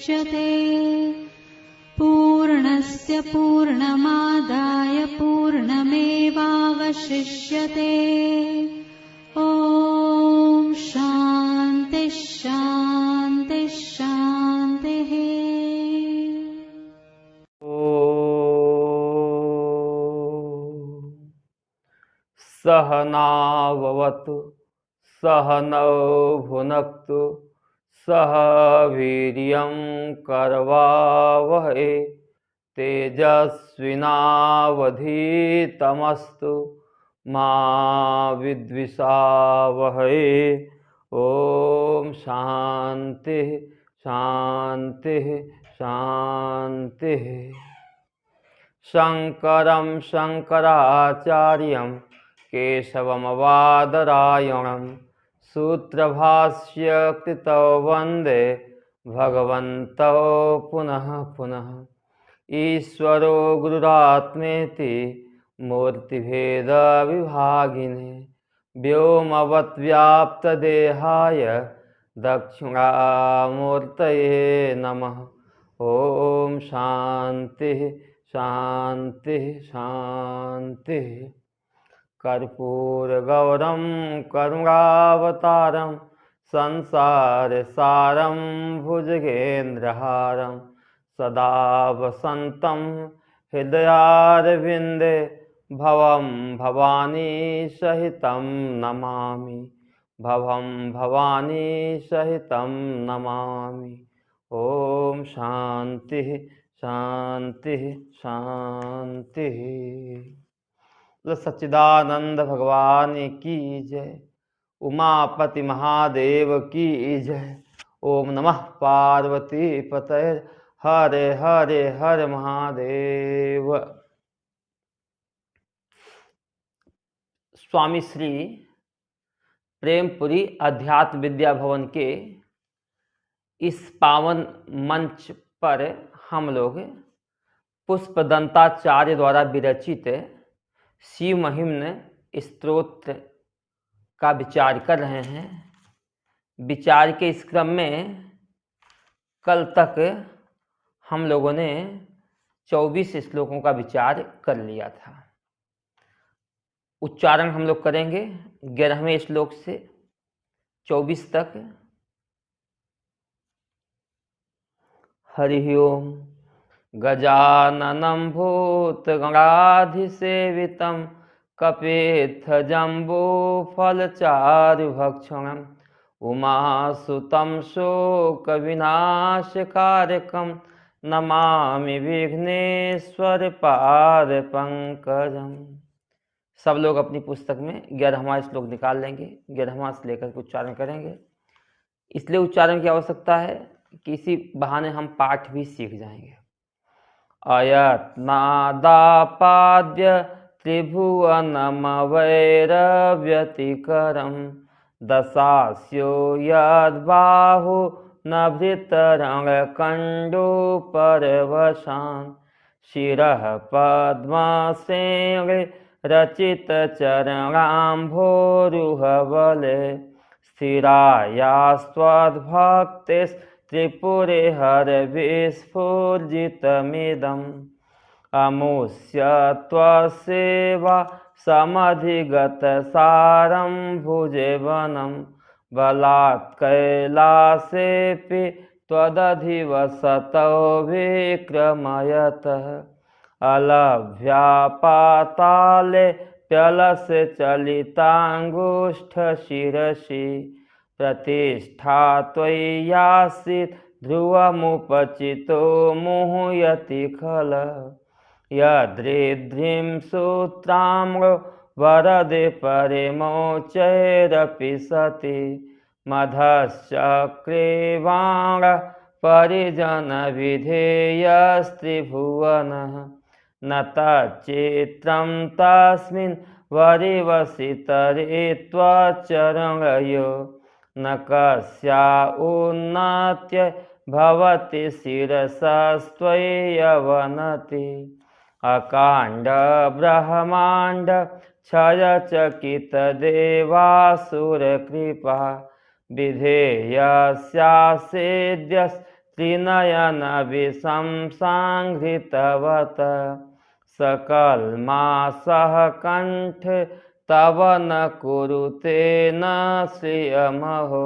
मुच्यते पूर्णस्य पूर्णमादाय पूर्णमेवावशिष्यते। ॐ शान्ति शान्ति शान्तिः। सहनाववतु सहनौ भुनक्तु सह वीर्यं करवावहै तेजस्विनावधीतमस्तु मा विद्विषावहै। ओम शांति शांति शांति। शंकरं शंकराचार्यं केशवमवादरायणं सूत्रभाष्य कृतौ वन्दे भगवन्तौ पुनः पुनः। ईश्वरो गुरुरात्मेति मूर्तिभेद विभागिने व्योमवद्व्याप्तदेहाय दक्षिणामूर्तये नमः। ओम शांति शांति शांति। कर्पूरगौरं करुणावतारं संसारसारं भुजगेन्द्रहारं सदा वसन्तं हृदयारविन्दे भवं भवानी सहितं नमामि भवं भवानी सहितं नमामि। ओम शांति शांति शांति। सच्चिदानंद भगवान की जय। उमापति महादेव की जय। ओम नमः पार्वती पतये हरे हरे हर महादेव। स्वामी श्री प्रेमपुरी अध्यात्म विद्या भवन के इस पावन मंच पर हम लोग पुष्पदंताचार्य द्वारा विरचित शिव महिम्न स्तोत्र का विचार कर रहे हैं। विचार के इस क्रम में कल तक हम लोगों ने 24 श्लोकों का विचार कर लिया था। उच्चारण हम लोग करेंगे 11वें श्लोक से 24 तक। हरि ओम। गजाननं भूतगणाधिसेवितं कपित्थजम्बूफलचारुभक्षणम् उमासुतं शोकविनाशकारकं नमामि विघ्नेश्वर पादपंकजम्। सब लोग अपनी पुस्तक में 11वां श्लोक निकाल लेंगे। 11वां से लेकर के उच्चारण करेंगे। इसलिए उच्चारण की आवश्यकता है कि इसी बहाने हम पाठ भी सीख जाएंगे। अयत्नादापाद्य त्रिभुवनमवैरव्यतिकरं दशास्यो यद्बाहु नभृतरङ्गकण्डोपरवशान् शिरः पद्मश्रेणि रचितचरणाम्भोरुहबले स्थिरायास्त्वद्भक्तिस्त्रिपुरे हरविस्फुर्जितमिदम् अमुष्य त्वसेवा समधिगतसारं भुजवनं बलात् कैलासेऽपि त्वदधिवसतो विक्रमयतः अलभ्यापाताले प्यलसचलिताङ्गुष्ठशिरसि प्रतिष्ठा त्वय्यासीत् ध्रुवमुपचितो मुह्यति खलः यदृद्धिं सूत्राम्रो वरदे परिमोचैरपि सति मधश्चक्रेवाण परिजनविधेयस्त्रिभुवनः न तच्चित्रं तस्मिन् वरिवसितरे त्वच्चरणयो न कस्या उन्नत्य भवति शिरसस्त्वय्यवनति अकाण्ड ब्रह्माण्ड क्षयचकित देवासुरकृपा विधेयस्यासेद्यस् त्रिनयन विशंसाङ्घ्रितवत सकलमासः कंठ तव न कुरुते न श्रियमहो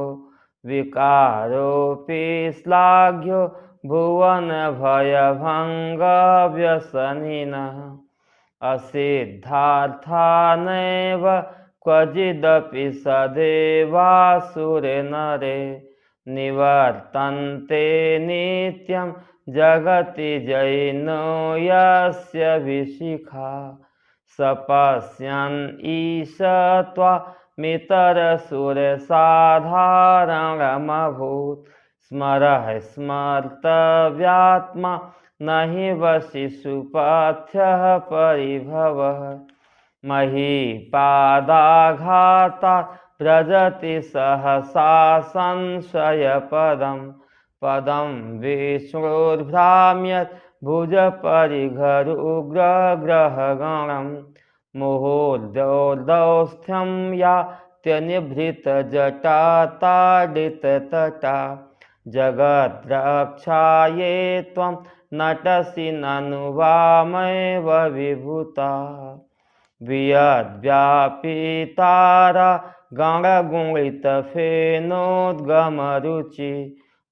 विकारोऽपि श्लाघ्यो भुवन भयभङ्ग व्यसनिनः असिद्धार्था नैव क्वचिदपि सदेवासुरे नरे निवर्तन्ते नित्यं जगति जैनो यस्य विशिखा सपश्यन् ईश त्वामितरसुरसाधारणमभूत् स्मरः स्मर्तव्यात्मा न हि वशिषुपथ्यः परिभवः महीपादाघाता व्रजति सहसा संशयपदं पदं विष्णुर्भ्राम्यत् भुजपरिघरुग्रग्रहगणं मुहुर्दौर्दौस्थ्यं यात्यनिभृतजटा ताडिततटा जगद्रक्षायै त्वं नटसि ननु वामेव विभूता वियद्व्यापितारा गणगुणितफेनोद्गमरुचि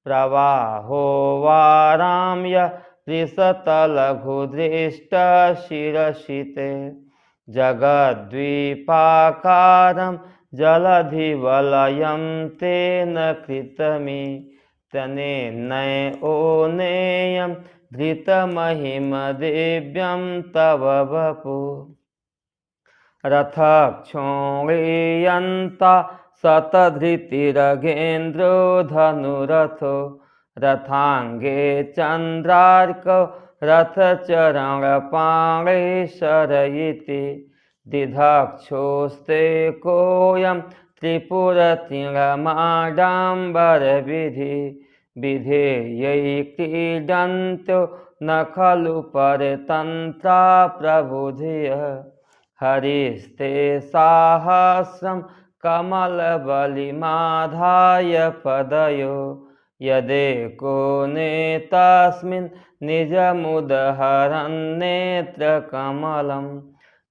प्रवाहो वाराम्य त्रिशतलघुदृष्टशिरसिते जगद्वीपाकारं जलधिवलयं तेन कृतमि तनेनैओनेयं धृतमहिमदिव्यं तव वपु रथक्षोणीयन्ता शतधृतिरगेन्द्रो धनुरथो रथाङ्गे चन्द्रार्कौ रथचरणपाणेशरयिति दिधक्षोस्ते कोऽयं त्रिपुरतिरमाडाम्बरविधि विधेयै क्रीडन्तो न खलु परतन्त्रा प्रबुधियः हरिस्ते साहस्रं कमलबलिमाधाय पदयो यदेको नेतस्मिन् निजमुदहरन्नेत्रकमलं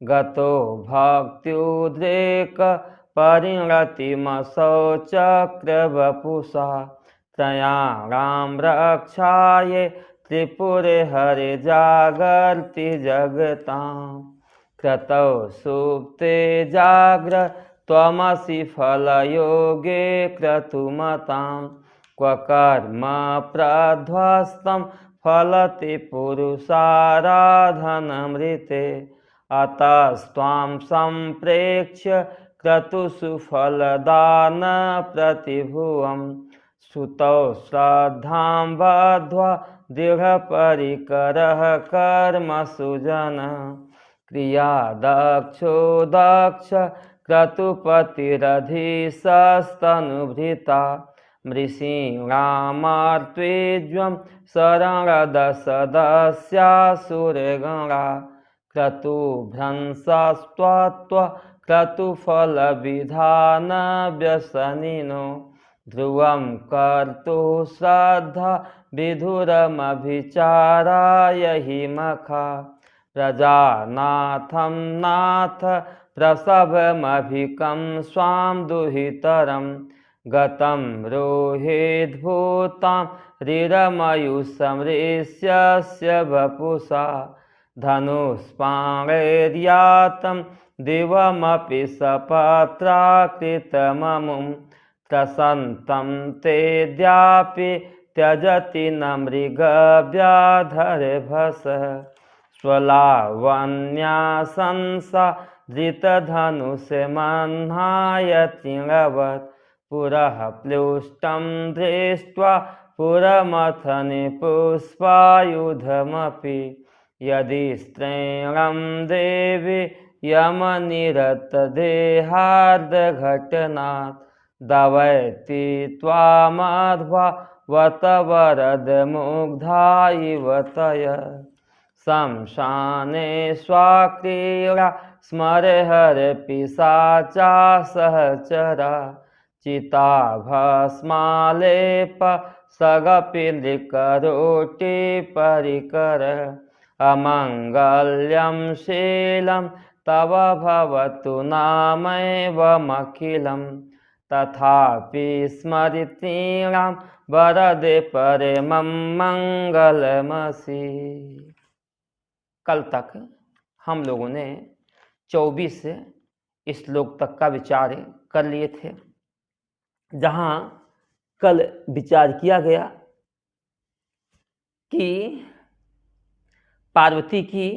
गतो भक्त्युद्रेक परिणतिमसौ चक्रवपुषा त्रयाणां रक्षायै त्रिपुरे हरे जागर्ति जगताम् क्रतौ सुप्ते जाग्र त्वमसि फलयोगे क्रतुमतां क्व कर्म प्रध्वस्तं फलति पुरुषाराधनमृते अतस्त्वां सम्प्रेक्ष्य क्रतुषु फलदान प्रतिभुवं श्रुतौ श्रद्धां बद्ध्वा दृढपरिकरः कर्मसु जनः क्रिया दक्षो दक्ष क्रतुपतिरधीशस्तनुभृता मृषीणामार्त्वेज्वं शरणदशदस्यासुरगणा क्रतुभ्रंशस्त्वत्व क्रतुफलविधानव्यसनिनो ध्रुवं कर्तुः श्रद्धा विधुरमभिचाराय हि मखा प्रजानाथं नाथ प्रसभमभिकं स्वां दुहितरं गतं रोहेद्भूतां रिरमयुसमृष्यस्य वपुषा धनुष्पाणैर्यातं दिवमपि सपत्राकृतममुं त्रसन्तं तेऽद्यापि त्यजति न मृगव्याधर्भसः स्वलावण्याशंसा धृतधनुषमह्नायतिरवत् पुरः प्लुष्टं दृष्ट्वा पुरमथनि पुष्पायुधमपि यदि स्त्रीणं देवी यमनिरतदेहार्दघटनात् दवैति त्वामध्वा वतवरदमुग्धा इव तय शमशाने स्वाक्रीडा स्मरहर पिशाचा सहचरा चिता भस्मालेप सगपि नृकरोटे परिकर अमङ्गल्यं शीलं तव भवतु नामैवमखिलं तथापि स्मृतीणां वरदे परमं मंगलमसि। कल तक हम लोगों ने 24 श्लोक तक का विचार कर लिए थे, जहाँ कल विचार किया गया कि पार्वती की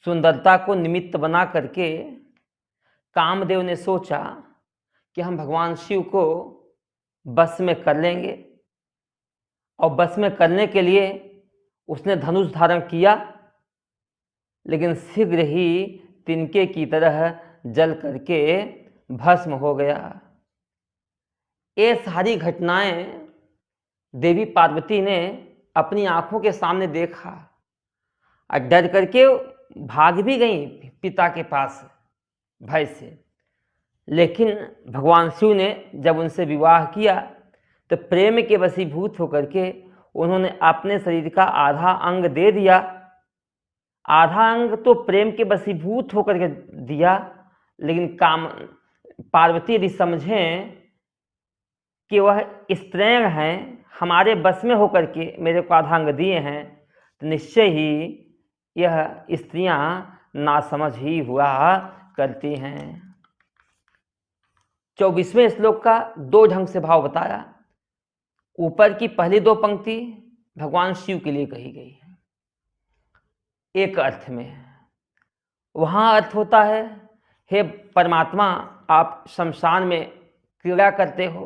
सुंदरता को निमित्त बना करके कामदेव ने सोचा कि हम भगवान शिव को बस में कर लेंगे, और बस में करने के लिए उसने धनुष धारण किया, लेकिन शीघ्र ही तिनके की तरह जल करके भस्म हो गया। ये सारी घटनाएं देवी पार्वती ने अपनी आंखों के सामने देखा और डर करके भाग भी गई पिता के पास भय से। लेकिन भगवान शिव ने जब उनसे विवाह किया तो प्रेम के वशीभूत होकर के उन्होंने अपने शरीर का आधा अंग दे दिया। आधा अंग तो प्रेम के वशीभूत होकर के दिया, लेकिन पार्वती यदि समझें कि वह स्त्रीण हैं, हमारे बस में होकर के मेरे को आधा अंग दिए हैं, तो निश्चय ही यह स्त्रियां नासमझ ही हुआ करती हैं। 24वें श्लोक का 2 ढंग से भाव बताया। ऊपर की पहली 2 पंक्ति भगवान शिव के लिए कही गई है एक अर्थ में। वहाँ अर्थ होता है, हे परमात्मा, आप शमशान में क्रीड़ा करते हो,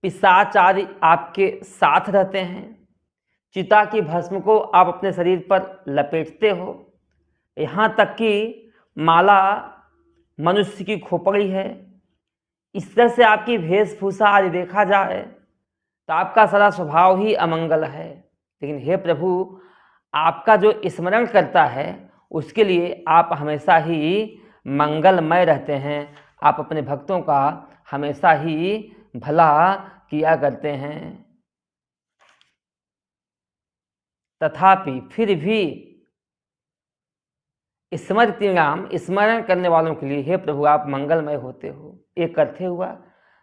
पिशाच आदि आपके साथ रहते हैं, चिता की भस्म को आप अपने शरीर पर लपेटते हो, यहाँ तक कि माला मनुष्य की खोपड़ी है। इस तरह से आपकी वेशभूषा आदि देखा जाए तो आपका सारा स्वभाव ही अमंगल है। लेकिन हे प्रभु, आपका जो स्मरण करता है उसके लिए आप हमेशा ही मंगलमय रहते हैं। आप अपने भक्तों का हमेशा ही भला किया करते हैं। तथापि फिर भी स्मृतिनाम, स्मरण करने वालों के लिए हे प्रभु आप मंगलमय होते हो। एक अर्थ हुआ।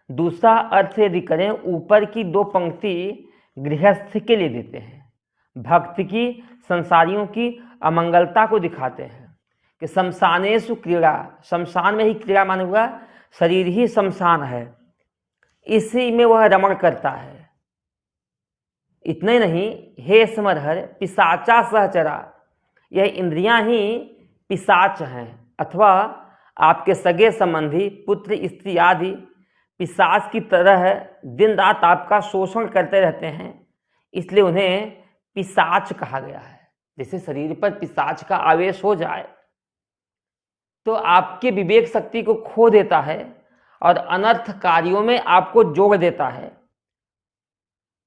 दूसरा अर्थ यदि करें, ऊपर की 2 पंक्ति गृहस्थ के लिए देते हैं, भक्त की, संसारियों की अमंगलता को दिखाते हैं कि शमशानेषु क्रीड़ा, शमशान में ही क्रीड़ा माने हुआ शरीर ही शमशान है, इसी में वह रमण करता है। इतने नहीं, हे स्मरहर पिशाचा सहचरा, यह इंद्रियां ही पिशाच हैं, अथवा आपके सगे संबंधी पुत्र स्त्री आदि पिशाच की तरह दिन रात आपका शोषण करते रहते हैं, इसलिए उन्हें पिशाच कहा गया है। जैसे शरीर पर पिशाच का आवेश हो जाए तो आपके विवेक शक्ति को खो देता है और अनर्थ कार्यों में आपको जोड़ देता है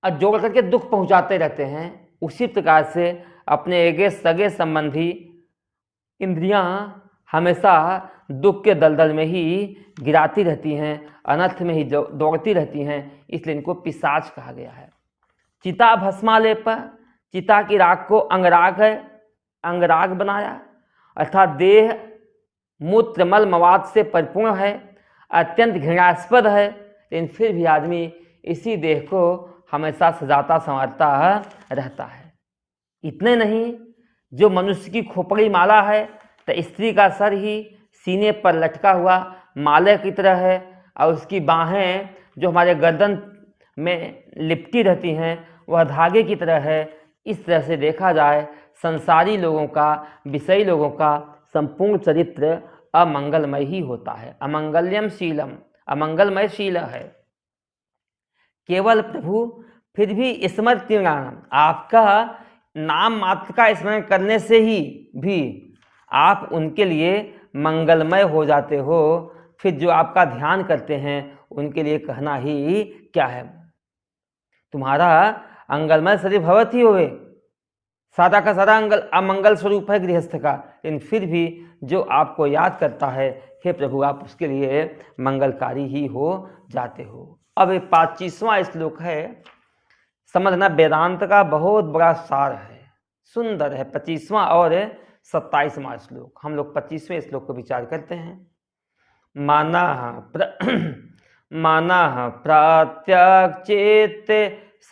और जोड़ करके दुख पहुंचाते रहते हैं। उसी प्रकार से अपने एगे सगे संबंधी इंद्रियां हमेशा दुख के दलदल में ही गिराती रहती हैं, अनर्थ में ही दौड़ती रहती हैं, इसलिए इनको पिशाच कहा गया है। चिता भस्मालेप, चिता की राख को अंगराग है, अंगराग बनाया, अर्थात देह मूत्र मल मवाद से परिपूर्ण है, अत्यंत घृणास्पद है, लेकिन फिर भी आदमी इसी देह को हमेशा सजाता संवारता रहता है। इतने नहीं, जो मनुष्य की खोपड़ी माला है तो स्त्री का सर ही सीने पर लटका हुआ माले की तरह है और उसकी बाहें जो हमारे गर्दन में लिपटी रहती हैं वह धागे की तरह है। इस तरह से देखा जाए संसारी लोगों का, विषयी लोगों का संपूर्ण चरित्र अमंगलमय ही होता है। अमंगल्यम शीलम, अमंगलमय शील है। केवल प्रभु फिर भी स्मृतिनाम, आपका नाम मात्र का स्मरण करने से ही भी आप उनके लिए मंगलमय हो जाते हो। फिर जो आपका ध्यान करते हैं उनके लिए कहना ही क्या है। तुम्हारा अंगलमय शरीर भवत ही होवे, सादा का सादा अमंगल स्वरूप है गृहस्थ का, लेकिन फिर भी जो आपको याद करता है हे प्रभु आप उसके लिए मंगलकारी ही हो जाते हो। अब 25वां श्लोक है, समझना वेदांत का बहुत बड़ा सार है, सुंदर है। 25वां और 27वां श्लोक, हम लोग 25वें श्लोक को विचार करते हैं। मनः प्रत्यक्षित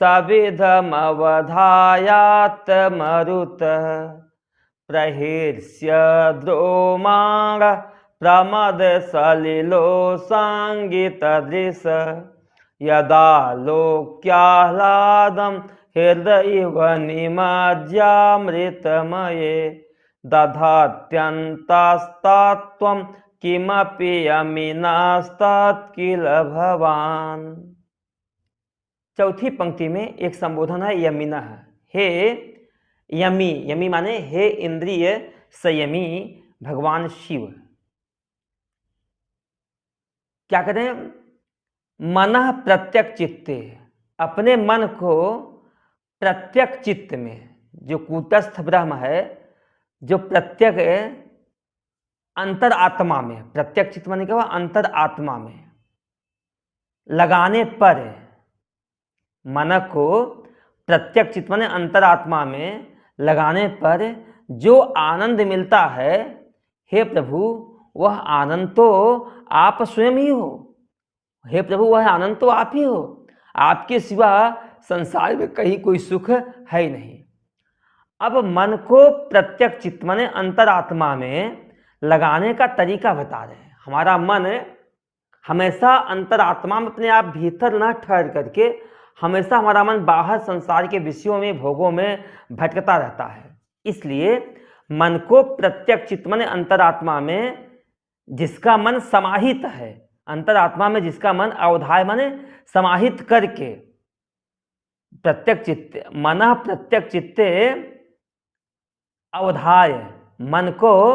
सविधमवधायात् मरुतः प्रहर्ष्य द्रोमाण प्रमद सलिलो सांगितदृश यदा लोक्याह्लादं हृदयेव निमज्यामृतमये दधात्यन्तास्तात्वं किमपि यमिनास्तात् किल भवान्। चौथी पंक्ति में एक संबोधन है यमिनः, हे यमी, यमी माने हे इंद्रिय संयमी भगवान शिव। क्या करें? मनः प्रत्यक्ष चित्ते, अपने मन को प्रत्यक्ष चित्त में, जो कूटस्थ ब्रह्म है, जो प्रत्यक अंतर आत्मा में, प्रत्यक्ष चित्त माने क्या हुआ? अंतर आत्मा में लगाने पर, मन को प्रत्यक्ष चित्त माने अंतर आत्मा में लगाने पर जो आनंद मिलता है, हे प्रभु वह आनंद तो आप स्वयं ही हो। हे प्रभु वह आनंद तो आप ही हो, आपके सिवा संसार में कहीं कोई सुख है ही नहीं। अब मन को प्रत्यक्ष चित्त माने अंतरात्मा में लगाने का तरीका बता रहे हैं। हमारा मन हमेशा अंतरात्मा में अपने आप भीतर न ठहर करके हमेशा हमारा मन बाहर संसार के विषयों में, भोगों में भटकता रहता है। इसलिए मन को प्रत्यक्ष चित्त माने अंतरात्मा में जिसका मन समाहित है, अंतरात्मा में जिसका मन अवधाय माने समाहित करके, प्रत्यक्ष चित्त मन प्रत्यक्ष चित्ते अवधाय, मन को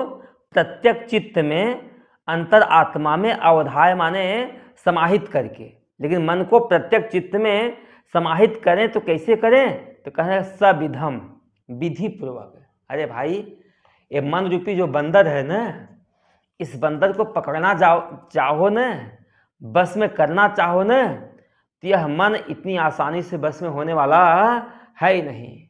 प्रत्यक्ष चित्त में अंतर आत्मा में अवधाय माने समाहित करके। लेकिन मन को प्रत्यक्ष चित्त में समाहित करें तो कैसे करें? तो कहें सविधम, विधि पूर्वक। अरे भाई, ये मन रूपी जो बंदर है ना, इस बंदर को पकड़ना चाहो न, बस में करना चाहो न, तो यह मन इतनी आसानी से बस में होने वाला है ही नहीं।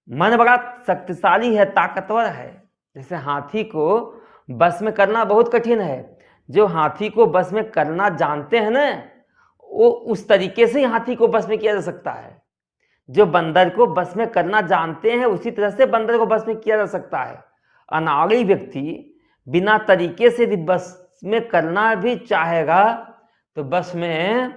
मन बड़ा शक्तिशाली है, ताकतवर है। जैसे हाथी को बस में करना बहुत कठिन है। जो हाथी को बस में करना जानते हैं ना, वो उस तरीके से ही हाथी को बस में किया जा सकता है। जो बंदर को बस में करना जानते हैं, उसी तरह से बंदर को बस में किया जा सकता है। अनाड़ी व्यक्ति बिना तरीके से भी बस में करना भी चाहेगा तो बस में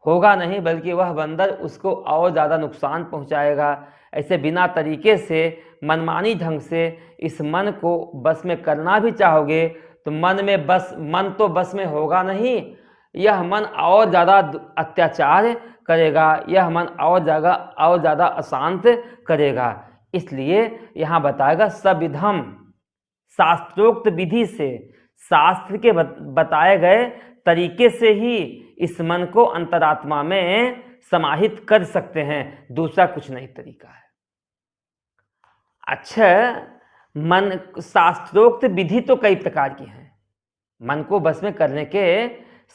होगा नहीं, बल्कि वह बंदर उसको और ज़्यादा नुकसान पहुंचाएगा। ऐसे बिना तरीके से मनमानी ढंग से इस मन को बस में करना भी चाहोगे तो मन तो बस में होगा नहीं, यह मन और ज़्यादा अत्याचार करेगा, यह मन और ज़्यादा अशांत करेगा। इसलिए यहाँ बताएगा सविधम, शास्त्रोक्त विधि से, शास्त्र के बताए गए तरीके से ही इस मन को अंतरात्मा में समाहित कर सकते हैं, दूसरा कुछ नहीं तरीका है। अच्छा, मन शास्त्रोक्त विधि तो कई प्रकार की हैं, मन को बस में करने के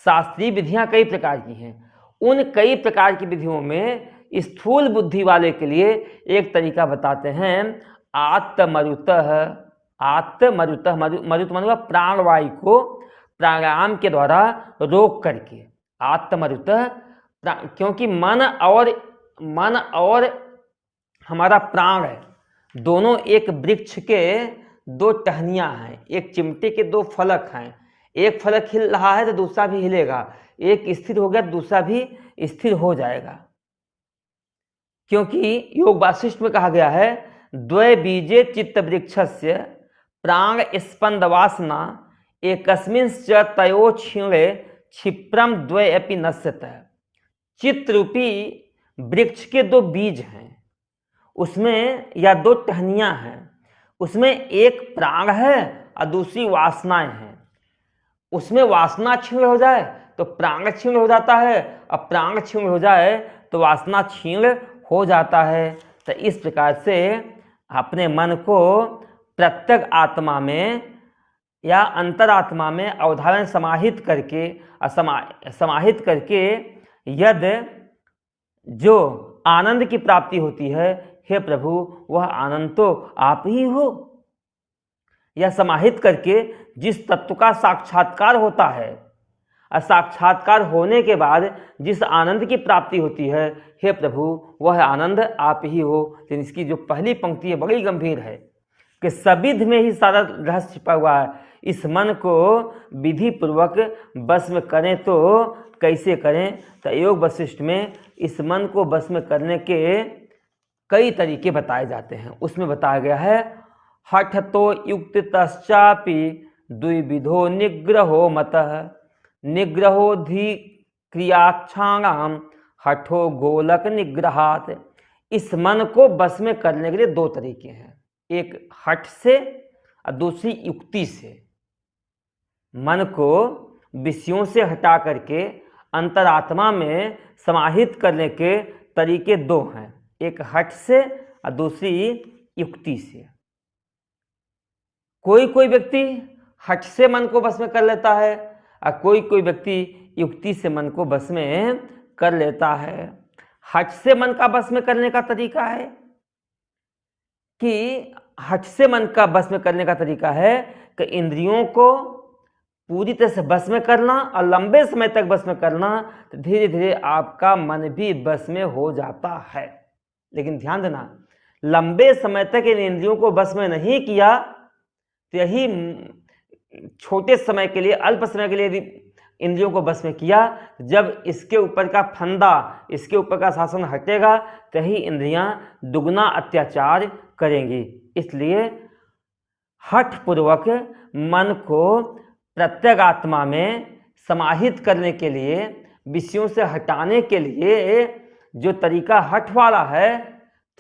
शास्त्रीय विधियां कई प्रकार की हैं। उन कई प्रकार की विधियों में स्थूल बुद्धि वाले के लिए एक तरीका बताते हैं, आत्मरुतः। आत्मरुतः, मरुत माने प्राणवायु को प्राणायाम के द्वारा रोक करके, आत्मरुतः। क्योंकि मन और हमारा प्राण है, दोनों एक वृक्ष के दो टहनियाँ हैं, एक चिमटे के दो फलक हैं। एक फलक हिल रहा है तो दूसरा भी हिलेगा, एक स्थिर हो गया तो दूसरा भी स्थिर हो जाएगा। क्योंकि योग वासिष्ठ में कहा गया है, द्वय बीजे चित्त वृक्षस्य प्राण स्पंद वासना एकस्मिन् च तयो क्षीणे क्षिप्रम द्वय अपि नश्यतः। चित्त रूपी वृक्ष के दो बीज हैं, उसमें या दो टहनियाँ हैं, उसमें एक प्राण है और दूसरी वासनाएं हैं। उसमें वासना क्षीण हो जाए तो प्राण क्षीण हो जाता है, और प्राण क्षीण हो जाए तो वासना क्षीण हो जाता है। तो इस प्रकार से अपने मन को प्रत्यक आत्मा में या अंतरात्मा में अवधारण समाहित करके यद जो आनंद की प्राप्ति होती है, हे प्रभु वह आनंद तो आप ही हो। यह समाहित करके जिस तत्व का साक्षात्कार होता है और साक्षात्कार होने के बाद जिस आनंद की प्राप्ति होती है, हे प्रभु वह आनंद आप ही हो। लेकिन इसकी जो पहली पंक्ति है बड़ी गंभीर है कि सविध में ही सारा रहस्य छिपा हुआ है। इस मन को विधि पूर्वक बस में करें तो कैसे करें? तो योग वशिष्ठ में इस मन को बस में करने के कई तरीके बताए जाते हैं। उसमें बताया गया है हठ तो युक्त तश्चापि द्विविधो निग्रहो मतः निग्रहोधि क्रियाक्षाणाम हठो गोलक निग्रहात्। इस मन को बस में करने के लिए दो तरीके हैं, एक हठ से और दूसरी युक्ति से। मन को विषयों से हटा करके अंतरात्मा में समाहित करने के तरीके दो हैं, एक हठ से और दूसरी युक्ति से। कोई कोई व्यक्ति हठ से मन को बस में कर लेता है और कोई कोई व्यक्ति युक्ति से मन को बस में कर लेता है। हठ से मन का बस में करने का तरीका है कि हठ से मन का बस में करने का तरीका है कि इंद्रियों को पूरी तरह से बस में करना और लंबे समय तक बस में करना, तो धीरे धीरे आपका मन भी बस में हो जाता है। लेकिन ध्यान देना, लंबे समय तक इन इंद्रियों को बस में नहीं किया तो यही छोटे समय के लिए, अल्प समय के लिए इंद्रियों को बस में किया, जब इसके ऊपर का फंदा, इसके ऊपर का शासन हटेगा तो ही इंद्रियां दुगना अत्याचार करेंगी। इसलिए हठ पूर्वक मन को प्रत्यगात्मा में समाहित करने के लिए, विषयों से हटाने के लिए जो तरीका हठ वाला है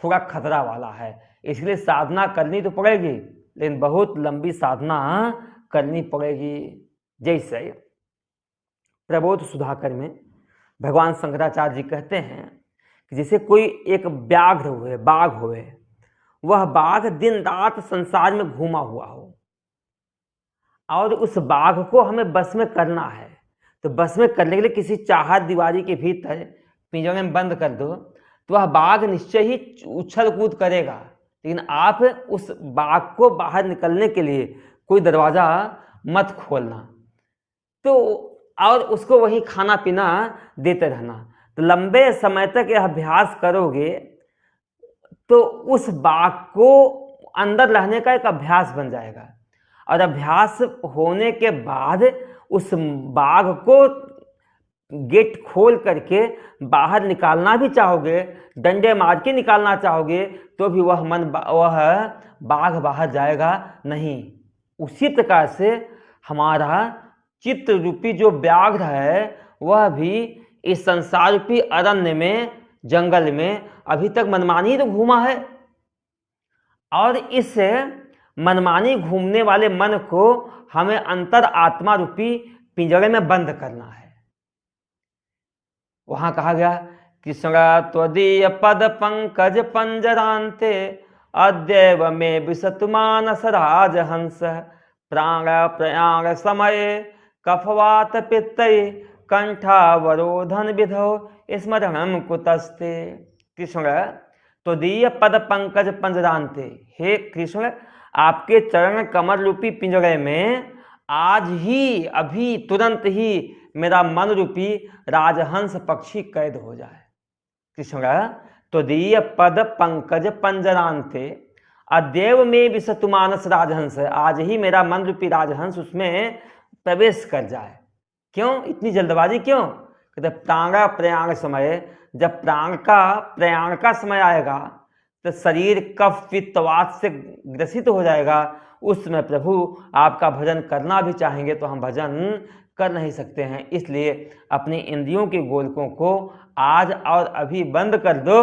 थोड़ा खतरा वाला है। इसलिए साधना करनी तो पड़ेगी, लेकिन बहुत लंबी साधना करनी पड़ेगी। जैसे प्रबोध सुधाकर में भगवान शंकराचार्य जी कहते हैं कि जैसे कोई एक व्याघ्र हुए, बाघ हुए, वह बाघ दिन रात संसार में घूमा हुआ हो और उस बाघ को हमें बस में करना है, तो बस में करने के लिए किसी चाहत दीवारी के भीतर पिंजरे में बंद कर दो तो वह बाघ निश्चय ही उछल कूद करेगा। लेकिन आप उस बाघ को बाहर निकलने के लिए कोई दरवाज़ा मत खोलना, तो और उसको वही खाना पीना देते रहना। तो लंबे समय तक यह अभ्यास करोगे तो उस बाघ को अंदर रहने का एक अभ्यास बन जाएगा, और अभ्यास होने के बाद उस बाघ को गेट खोल करके बाहर निकालना भी चाहोगे, डंडे मार के निकालना चाहोगे, तो भी वह बाघ बाहर जाएगा नहीं। उसी प्रकार से हमारा चित्त रूपी जो व्याघ्र है वह भी इस संसार रूपी अरण्य में, जंगल में अभी तक मनमानी तो घूमा है, और इस मनमानी घूमने वाले मन को हमें अंतर आत्मा रूपी पिंजरे में बंद करना है। वहां कहा गया कृष्ण त्वदीय पद पंकज पंजरांते अद्यैव में विसतु मानस राजहंस प्राण प्रयाण समय कफवात पित्तय कंठावरोधन विधो स्मरणम कुतस्ते। कृष्ण त्वदीय पद पंकज पंजरांते, हे कृष्ण आपके चरण कमल रूपी पिंजरे में आज ही, अभी तुरंत ही मेरा मन रूपी राजहंस पक्षी कैद हो जाए। कृष्ण त्वदीय पद पंकज पंजरांते अद्यैव में विसतु मानस राजहंस, आज ही मेरा मन रूपी राजहंस उसमें प्रवेश कर जाए। क्यों इतनी जल्दबाजी क्यों? कहते प्राण प्रयाण समय, जब प्राण का प्रयाण का समय आएगा तो शरीर कफ पित्त वात से ग्रसित हो जाएगा। उस समय प्रभु आपका भजन करना भी चाहेंगे तो हम भजन कर नहीं सकते हैं। इसलिए अपनी इंद्रियों के गोलकों को आज और अभी बंद कर दो,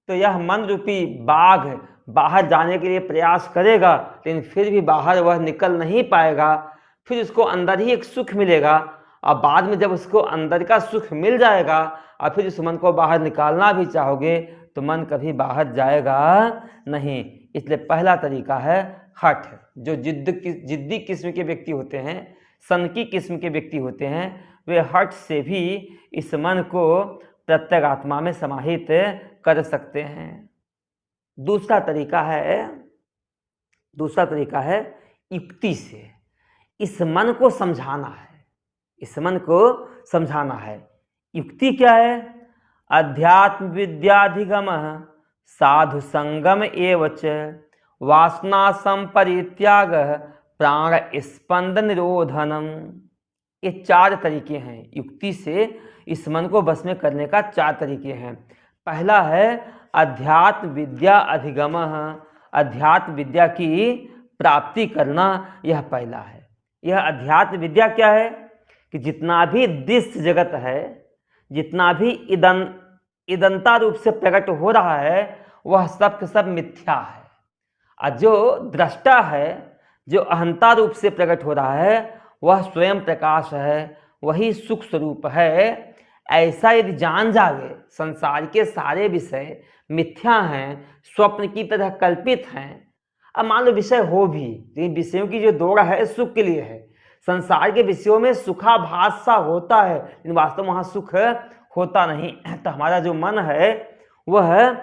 तो यह मन रूपी बाघ बाहर जाने के लिए प्रयास करेगा, लेकिन फिर भी बाहर वह निकल नहीं पाएगा। फिर उसको अंदर ही एक सुख मिलेगा, और बाद में जब उसको अंदर का सुख मिल जाएगा और फिर उस मन को बाहर निकालना भी चाहोगे तो मन कभी बाहर जाएगा नहीं। इसलिए पहला तरीका है हठ। जो जिद्दी किस्म के व्यक्ति होते हैं, सनकी किस्म के व्यक्ति होते हैं, वे हठ से भी इस मन को प्रत्यगात्मा में समाहित कर सकते हैं। दूसरा तरीका है युक्ति से इस मन को समझाना है। इस मन को समझाना है। युक्ति क्या है? अध्यात्म विद्याधिगम साधु संगम एवच वासना संपरित्याग प्राण स्पंद निरोधनम। ये 4 तरीके हैं। युक्ति से इस मन को बस में करने का 4 तरीके हैं। पहला है अध्यात्म विद्या अधिगम, अध्यात्म विद्या की प्राप्ति करना, यह पहला है। यह अध्यात्म विद्या क्या है कि जितना भी दृश्य जगत है, जितना भी इदंता रूप से प्रकट हो रहा है, वह सब के सब मिथ्या है। और जो दृष्टा है, जो अहंता रूप से प्रकट हो रहा है, वह स्वयं प्रकाश है, वही सुख स्वरूप है। ऐसा यदि जान जावे, संसार के सारे विषय मिथ्या हैं, स्वप्न की तरह कल्पित हैं। अब मान लो विषय हो भी, लेकिन विषयों की जो दौड़ है सुख के लिए है। संसार के विषयों में सुखाभास सा होता है, लेकिन वास्तव में वहाँ सुख होता नहीं। तो हमारा जो मन है वह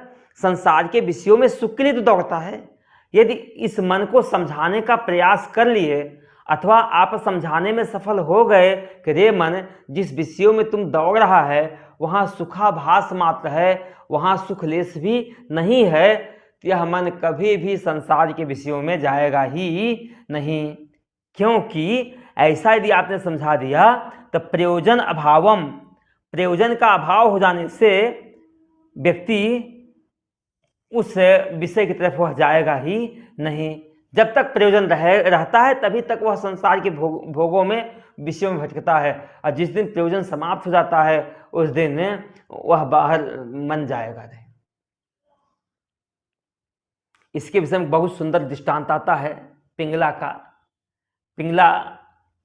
संसार के विषयों में सुख के लिए तो दौड़ता है। यदि इस मन को समझाने का प्रयास कर लिए, अथवा आप समझाने में सफल हो गए कि रे मन, जिस विषयों में तुम दौड़ रहा है वहाँ सुखाभास मात्र है, वहाँ सुख लेस भी नहीं है, यह मन कभी भी संसार के विषयों में जाएगा ही नहीं। क्योंकि ऐसा यदि आपने समझा दिया तो प्रयोजन अभावम, प्रयोजन का अभाव हो जाने से व्यक्ति उस विषय की तरफ वह जाएगा ही नहीं। जब तक प्रयोजन रहता है तभी तक वह संसार के भोगों में, विषयों में भटकता है। और जिस दिन प्रयोजन समाप्त हो जाता है उस दिन वह बाहर मन जाएगा नहीं। इसके विषय में बहुत सुंदर दृष्टांत आता है पिंगला का। पिंगला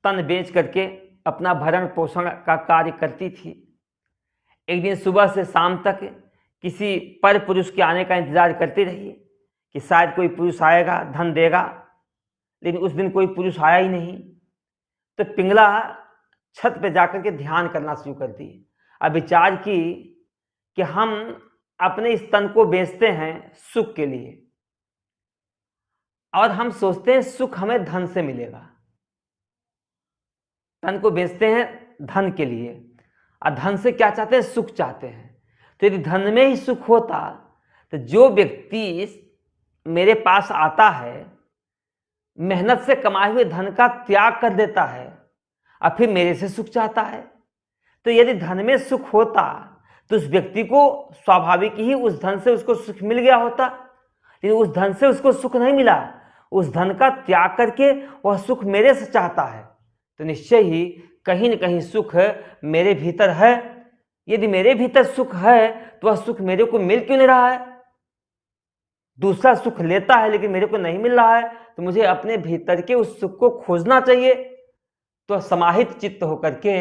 तन बेच करके अपना भरण पोषण का कार्य करती थी। एक दिन सुबह से शाम तक किसी पर पुरुष के आने का इंतजार करती रही कि शायद कोई पुरुष आएगा, धन देगा, लेकिन उस दिन कोई पुरुष आया ही नहीं। तो पिंगला छत पे जाकर के ध्यान करना शुरू कर दी। अब विचार की कि हम अपने इस तन को बेचते हैं सुख के लिए, और हम सोचते हैं सुख हमें धन से मिलेगा। तन को बेचते हैं धन के लिए, और धन से क्या चाहते हैं? सुख चाहते हैं। तो यदि धन में ही सुख होता तो जो व्यक्ति मेरे पास आता है, मेहनत से कमाए हुए धन का त्याग कर देता है और फिर मेरे से सुख चाहता है। तो यदि धन में सुख होता तो उस व्यक्ति को स्वाभाविक ही उस धन से उसको सुख मिल गया होता, लेकिन उस धन से उसको सुख नहीं मिला। उस धन का त्याग करके वह सुख मेरे से चाहता है। तो निश्चय ही कहीं न कहीं सुख मेरे भीतर है। यदि मेरे भीतर सुख है तो वह सुख मेरे को मिल क्यों नहीं रहा है? दूसरा सुख लेता है लेकिन मेरे को नहीं मिल रहा है, तो मुझे अपने भीतर के उस सुख को खोजना चाहिए। तो समाहित चित्त होकर के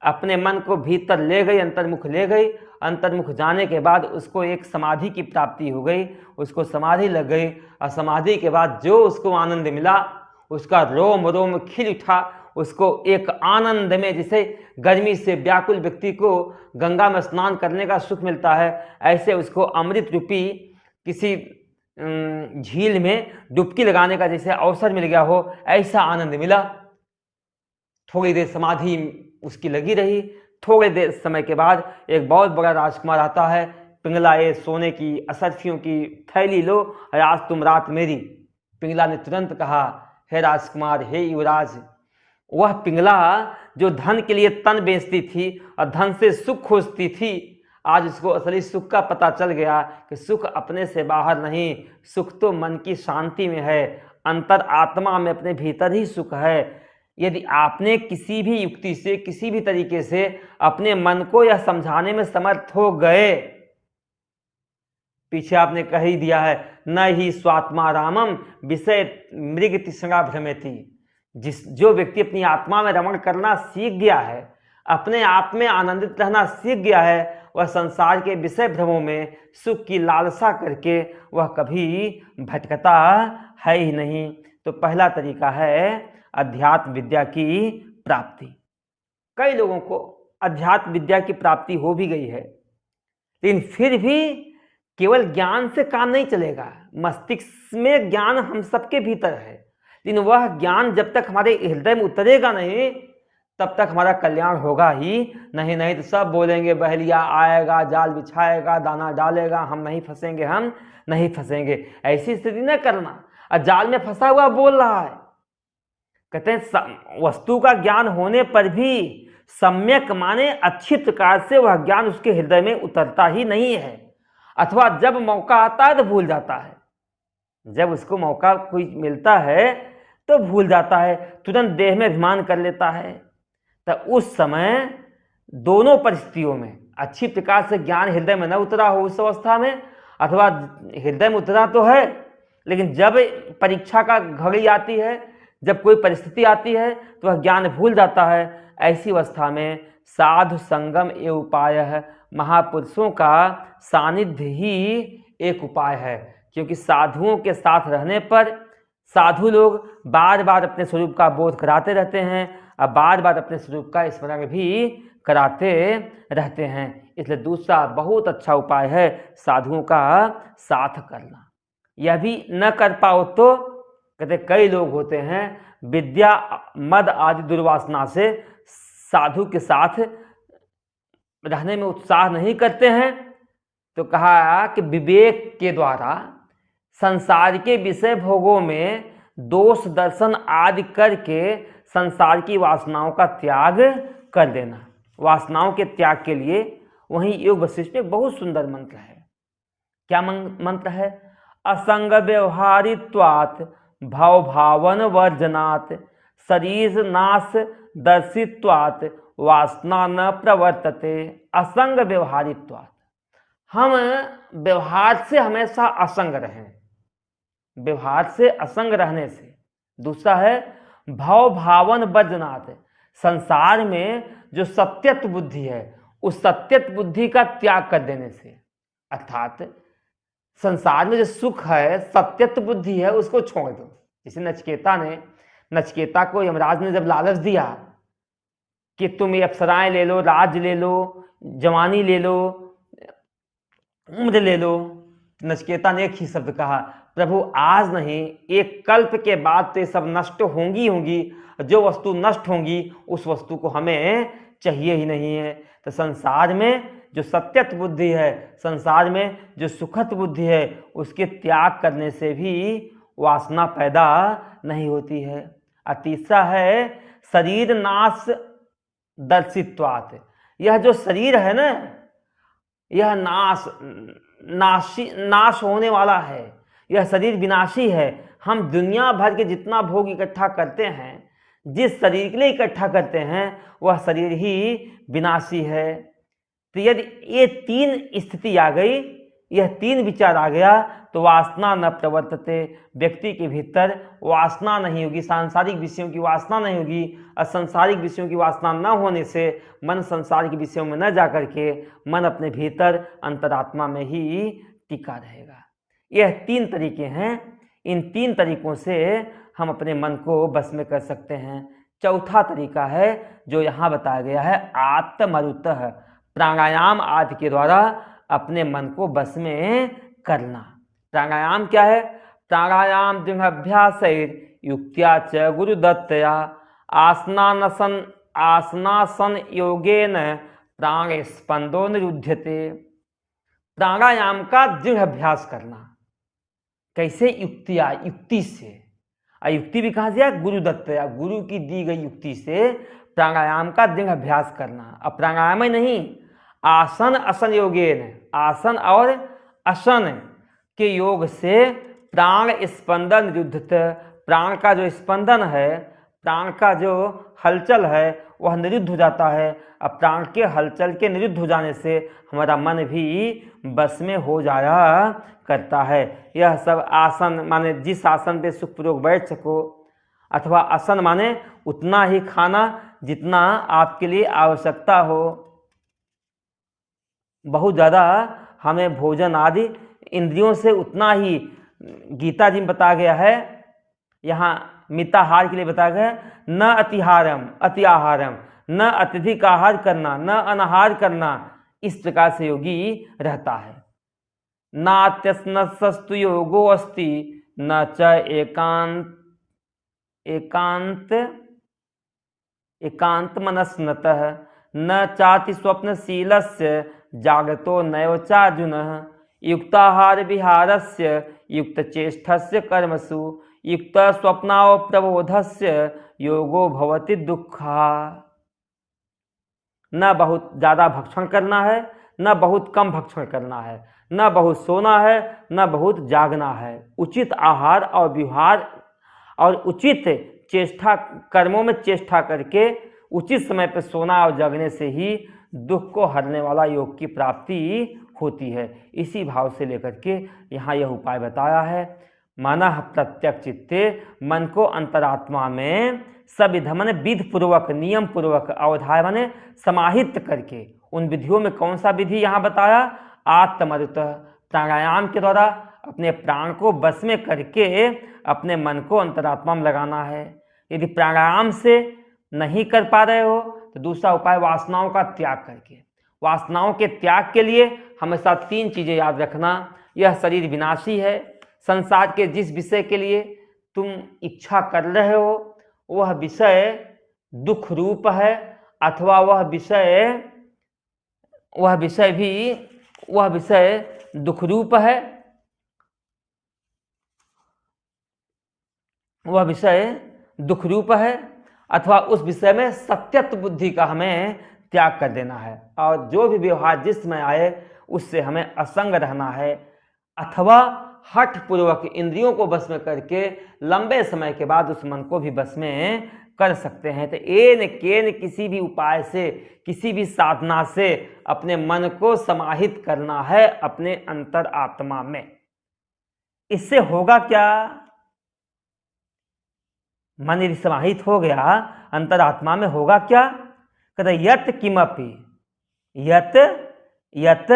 अपने मन को भीतर ले गई, अंतर्मुख ले गई। अंतर्मुख जाने के बाद उसको एक समाधि की प्राप्ति हो गई, उसको समाधि लग गई। और समाधि के बाद जो उसको आनंद मिला, उसका रोम रोम खिल उठा। उसको एक आनंद में, जैसे गर्मी से व्याकुल व्यक्ति को गंगा में स्नान करने का सुख मिलता है, ऐसे उसको अमृत रूपी किसी झील में डुबकी लगाने का जैसे अवसर मिल गया हो, ऐसा आनंद मिला। थोड़ी देर समाधि उसकी लगी रही। थोड़े देर समय के बाद एक बहुत बड़ा राजकुमार आता है। पिंगला, ये सोने की असरफियों की थैली लो, आज तुम रात मेरी। पिंगला ने तुरंत कहा, हे राजकुमार, हे युवराज। वह पिंगला जो धन के लिए तन बेचती थी और धन से सुख खोजती थी, आज उसको असली सुख का पता चल गया कि सुख अपने से बाहर नहीं, सुख तो मन की शांति में है, अंतर आत्मा में, अपने भीतर ही सुख है। यदि आपने किसी भी युक्ति से, किसी भी तरीके से अपने मन को यह समझाने में समर्थ हो गए, पीछे आपने कह ही दिया है, न ही स्वात्मा रामम विषय मृग तृष्णा भ्रमेति। जो व्यक्ति अपनी आत्मा में रमण करना सीख गया है, अपने आप में आनंदित रहना सीख गया है, वह संसार के विषय भ्रमों में सुख की लालसा करके वह कभी भटकता है ही नहीं। तो पहला तरीका है अध्यात्म विद्या की प्राप्ति। कई लोगों को अध्यात्म विद्या की प्राप्ति हो भी गई है, लेकिन फिर भी केवल ज्ञान से काम नहीं चलेगा। मस्तिष्क में ज्ञान हम सबके भीतर है, लेकिन वह ज्ञान जब तक हमारे हृदय में उतरेगा नहीं तब तक हमारा कल्याण होगा ही नहीं। नहीं तो सब बोलेंगे बहलिया आएगा, जाल बिछाएगा, दाना डालेगा, हम नहीं फंसेंगे, हम नहीं फंसेंगे। ऐसी स्थिति न करना। और जाल में फंसा हुआ बोल रहा है। कहते हैं वस्तु का ज्ञान होने पर भी सम्यक माने अच्छी प्रकार से वह ज्ञान उसके हृदय में उतरता ही नहीं है, अथवा जब मौका आता है तो भूल जाता है। जब उसको मौका कोई मिलता है तो भूल जाता है, तुरंत देह में अभिमान कर लेता है। तो उस समय दोनों परिस्थितियों में अच्छी प्रकार से ज्ञान हृदय में न उतरा हो उस अवस्था में, अथवा हृदय में उतरा तो है लेकिन जब परीक्षा का घड़ी आती है, जब कोई परिस्थिति आती है तो वह ज्ञान भूल जाता है। ऐसी अवस्था में साधु संगम ये उपाय है। महापुरुषों का सानिध्य ही एक उपाय है, क्योंकि साधुओं के साथ रहने पर साधु लोग बार बार अपने स्वरूप का बोध कराते रहते हैं और बार बार अपने स्वरूप का स्मरण भी कराते रहते हैं। इसलिए दूसरा बहुत अच्छा उपाय है साधुओं का साथ करना। यह भी न कर पाओ तो कहते कई लोग होते हैं विद्या मद आदि दुर्वासना से साधु के साथ रहने में उत्साह नहीं करते हैं, तो कहा कि विवेक के द्वारा संसार के विषय भोगों में दोष दर्शन आदि करके संसार की वासनाओं का त्याग कर देना। वासनाओं के त्याग के लिए वहीं योग वशिष्ठ में बहुत सुंदर मंत्र है। क्या मंत्र है? असंग व्यवहारित्वात् भव भावन वर्जनात् शरीर नाश दर्शित्वात् वासना न प्रवर्तते। असंग व्यवहारित्वात्, हम व्यवहार से हमेशा असंग रहें, व्यवहार से असंग रहने से। दूसरा है भव भावन वर्जनात्, संसार में जो सत्यत्व बुद्धि है उस सत्यत्व बुद्धि का त्याग कर देने से। अर्थात संसार में जो सुख है सत्यत्व बुद्धि है उसको छोड़ दो। जैसे नचिकेता को यमराज ने जब लालच दिया कि तुम ये अप्सराएं ले लो, राज ले लो, जवानी ले लो, उम्र ले लो, नचिकेता ने एक ही शब्द कहा, प्रभु आज नहीं, एक कल्प के बाद तो ये सब नष्ट होंगी। जो वस्तु नष्ट होंगी उस वस्तु को हमें चाहिए ही नहीं है। तो संसार में जो सत्यत बुद्धि है, संसार में जो सुखद बुद्धि है, उसके त्याग करने से भी वासना पैदा नहीं होती है। और तीसरा है शरीर नाश दर्शित्वात्, यह जो शरीर है ना, यह नाश होने वाला है, यह शरीर विनाशी है। हम दुनिया भर के जितना भोग इकट्ठा करते हैं, जिस शरीर के लिए इकट्ठा करते हैं, वह शरीर ही विनाशी है। तो यदि ये तीन स्थिति आ गई, यह तीन विचार आ गया, तो वासना न प्रवर्तते, व्यक्ति के भीतर वासना नहीं होगी, सांसारिक विषयों की वासना नहीं होगी। और सांसारिक विषयों की वासना न होने से मन संसार के विषयों में न जाकर के मन अपने भीतर अंतरात्मा में ही टिका रहेगा। यह तीन तरीके हैं। इन तीन तरीकों से हम अपने मन को बस में कर सकते हैं। चौथा तरीका है जो यहाँ बताया गया है, आत्मरुतः, प्राणायाम आदि के द्वारा अपने मन को बस में करना। प्राणायाम क्या है? प्राणायाम दृढ़ाभ्यास युक्त्या च गुरुदत्तया आसनासन योगेन प्राण स्पंदो निरुध्यते। प्राणायाम का दृढ़ अभ्यास करना। कैसे? युक्तिया, युक्ति से। युक्ति भी कहाँ से है? गुरुदत्तया, गुरु की दी गई युक्ति से प्राणायाम का दृढ़ अभ्यास करना। अब प्राणायाम ही नहीं, आसन असन योगेन, आसन और असन के योग से प्राण स्पंदन निरुद्धत, प्राण का जो स्पंदन है, प्राण का जो हलचल है वह निरुद्ध हो जाता है। अब प्राण के हलचल के निरुद्ध हो जाने से हमारा मन भी बस में हो जाया करता है। यह सब आसन माने जिस आसन पे सुखपूर्वक बैठ सको, अथवा आसन माने उतना ही खाना जितना आपके लिए आवश्यकता हो। बहुत ज़्यादा हमें भोजन आदि इंद्रियों से उतना ही, गीता जी में बताया गया है, यहाँ मिताहार के लिए बताया गया है, न अतिहारम अति आहारम, न अत्यधिक आहार करना, न अनाहार करना, इस प्रकार से योगी रहता है। नात्यस्नस्तु योगो अस्ति न च एकांत मनस्नतः न चाति स्वप्नशीलस्य जागतो नैव चार्जुनः युक्ताहार विहारस्य युक्तचेष्टस्य कर्मसु युक्त स्वप्नावप्रबोधस्य योगो भवति दुःखा। न बहुत ज़्यादा भक्षण करना है, न बहुत कम भक्षण करना है, न बहुत सोना है, न बहुत जागना है। उचित आहार और विहार और उचित चेष्टा, कर्मों में चेष्टा करके उचित समय पर सोना और जगने से ही दुख को हरने वाला योग की प्राप्ति होती है। इसी भाव से लेकर के यहाँ यह उपाय बताया है। मनः प्रत्यक्ष चित्ते, मन को अंतरात्मा में सविध मन विधि पूर्वक, नियम पूर्वक, अवधाय माने समाहित करके। उन विधियों में कौन सा विधि यहाँ बताया? आत्मरुतः, प्राणायाम के द्वारा अपने प्राण को बस में करके अपने मन को अंतरात्मा में लगाना है। यदि प्राणायाम से नहीं कर पा रहे हो तो दूसरा उपाय वासनाओं का त्याग करके। वासनाओं के त्याग के लिए हमेशा 3 चीज़ें याद रखना। यह शरीर विनाशी है। संसार के जिस विषय के लिए तुम इच्छा कर रहे हो वह विषय दुख रूप है, अथवा वह विषय दुख रूप है, वह विषय दुख रूप है, अथवा उस विषय में सत्यत्व बुद्धि का हमें त्याग कर देना है। और जो भी व्यवहार जिस समय आए उससे हमें असंग रहना है, अथवा हठ पूर्वक इंद्रियों को बस में करके लंबे समय के बाद उस मन को भी बस में कर सकते हैं। तो एन केन किसी भी उपाय से, किसी भी साधना से अपने मन को समाहित करना है अपने अंतर आत्मा में। इससे होगा क्या? मन यदि समाहित हो गया अंतरात्मा में, होगा क्या? कहते यत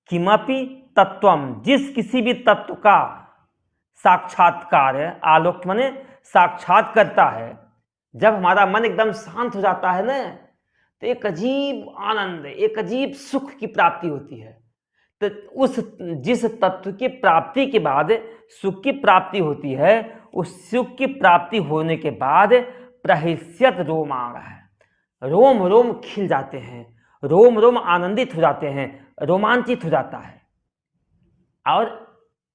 किमपि तत्वम, जिस किसी भी तत्व का साक्षात्कार, आलोक माने साक्षात करता है। जब हमारा मन एकदम शांत हो जाता है ना, तो एक अजीब आनंद, एक अजीब सुख की प्राप्ति होती है। तो उस जिस तत्व की प्राप्ति के बाद सुख की प्राप्ति होती है, उस सुख की प्राप्ति होने के बाद प्रहिष्यत रोमांग है, रोम रोम खिल जाते हैं, रोम रोम आनंदित हो जाते हैं, रोमांचित हो जाता है। और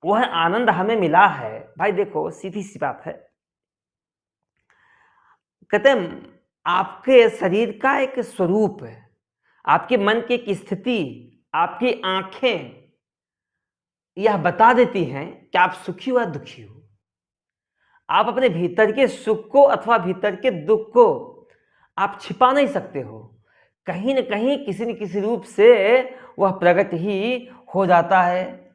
वह आनंद हमें मिला है। भाई देखो, सीधी सी बात है, कहते हैं आपके शरीर का एक स्वरूप है, आपके मन की एक स्थिति, आपकी आंखें यह बता देती हैं कि आप सुखी हो या दुखी हो। आप अपने भीतर के सुख को अथवा भीतर के दुख को आप छिपा नहीं सकते हो। कहीं न कहीं किसी न किसी रूप से वह प्रकट ही हो जाता है।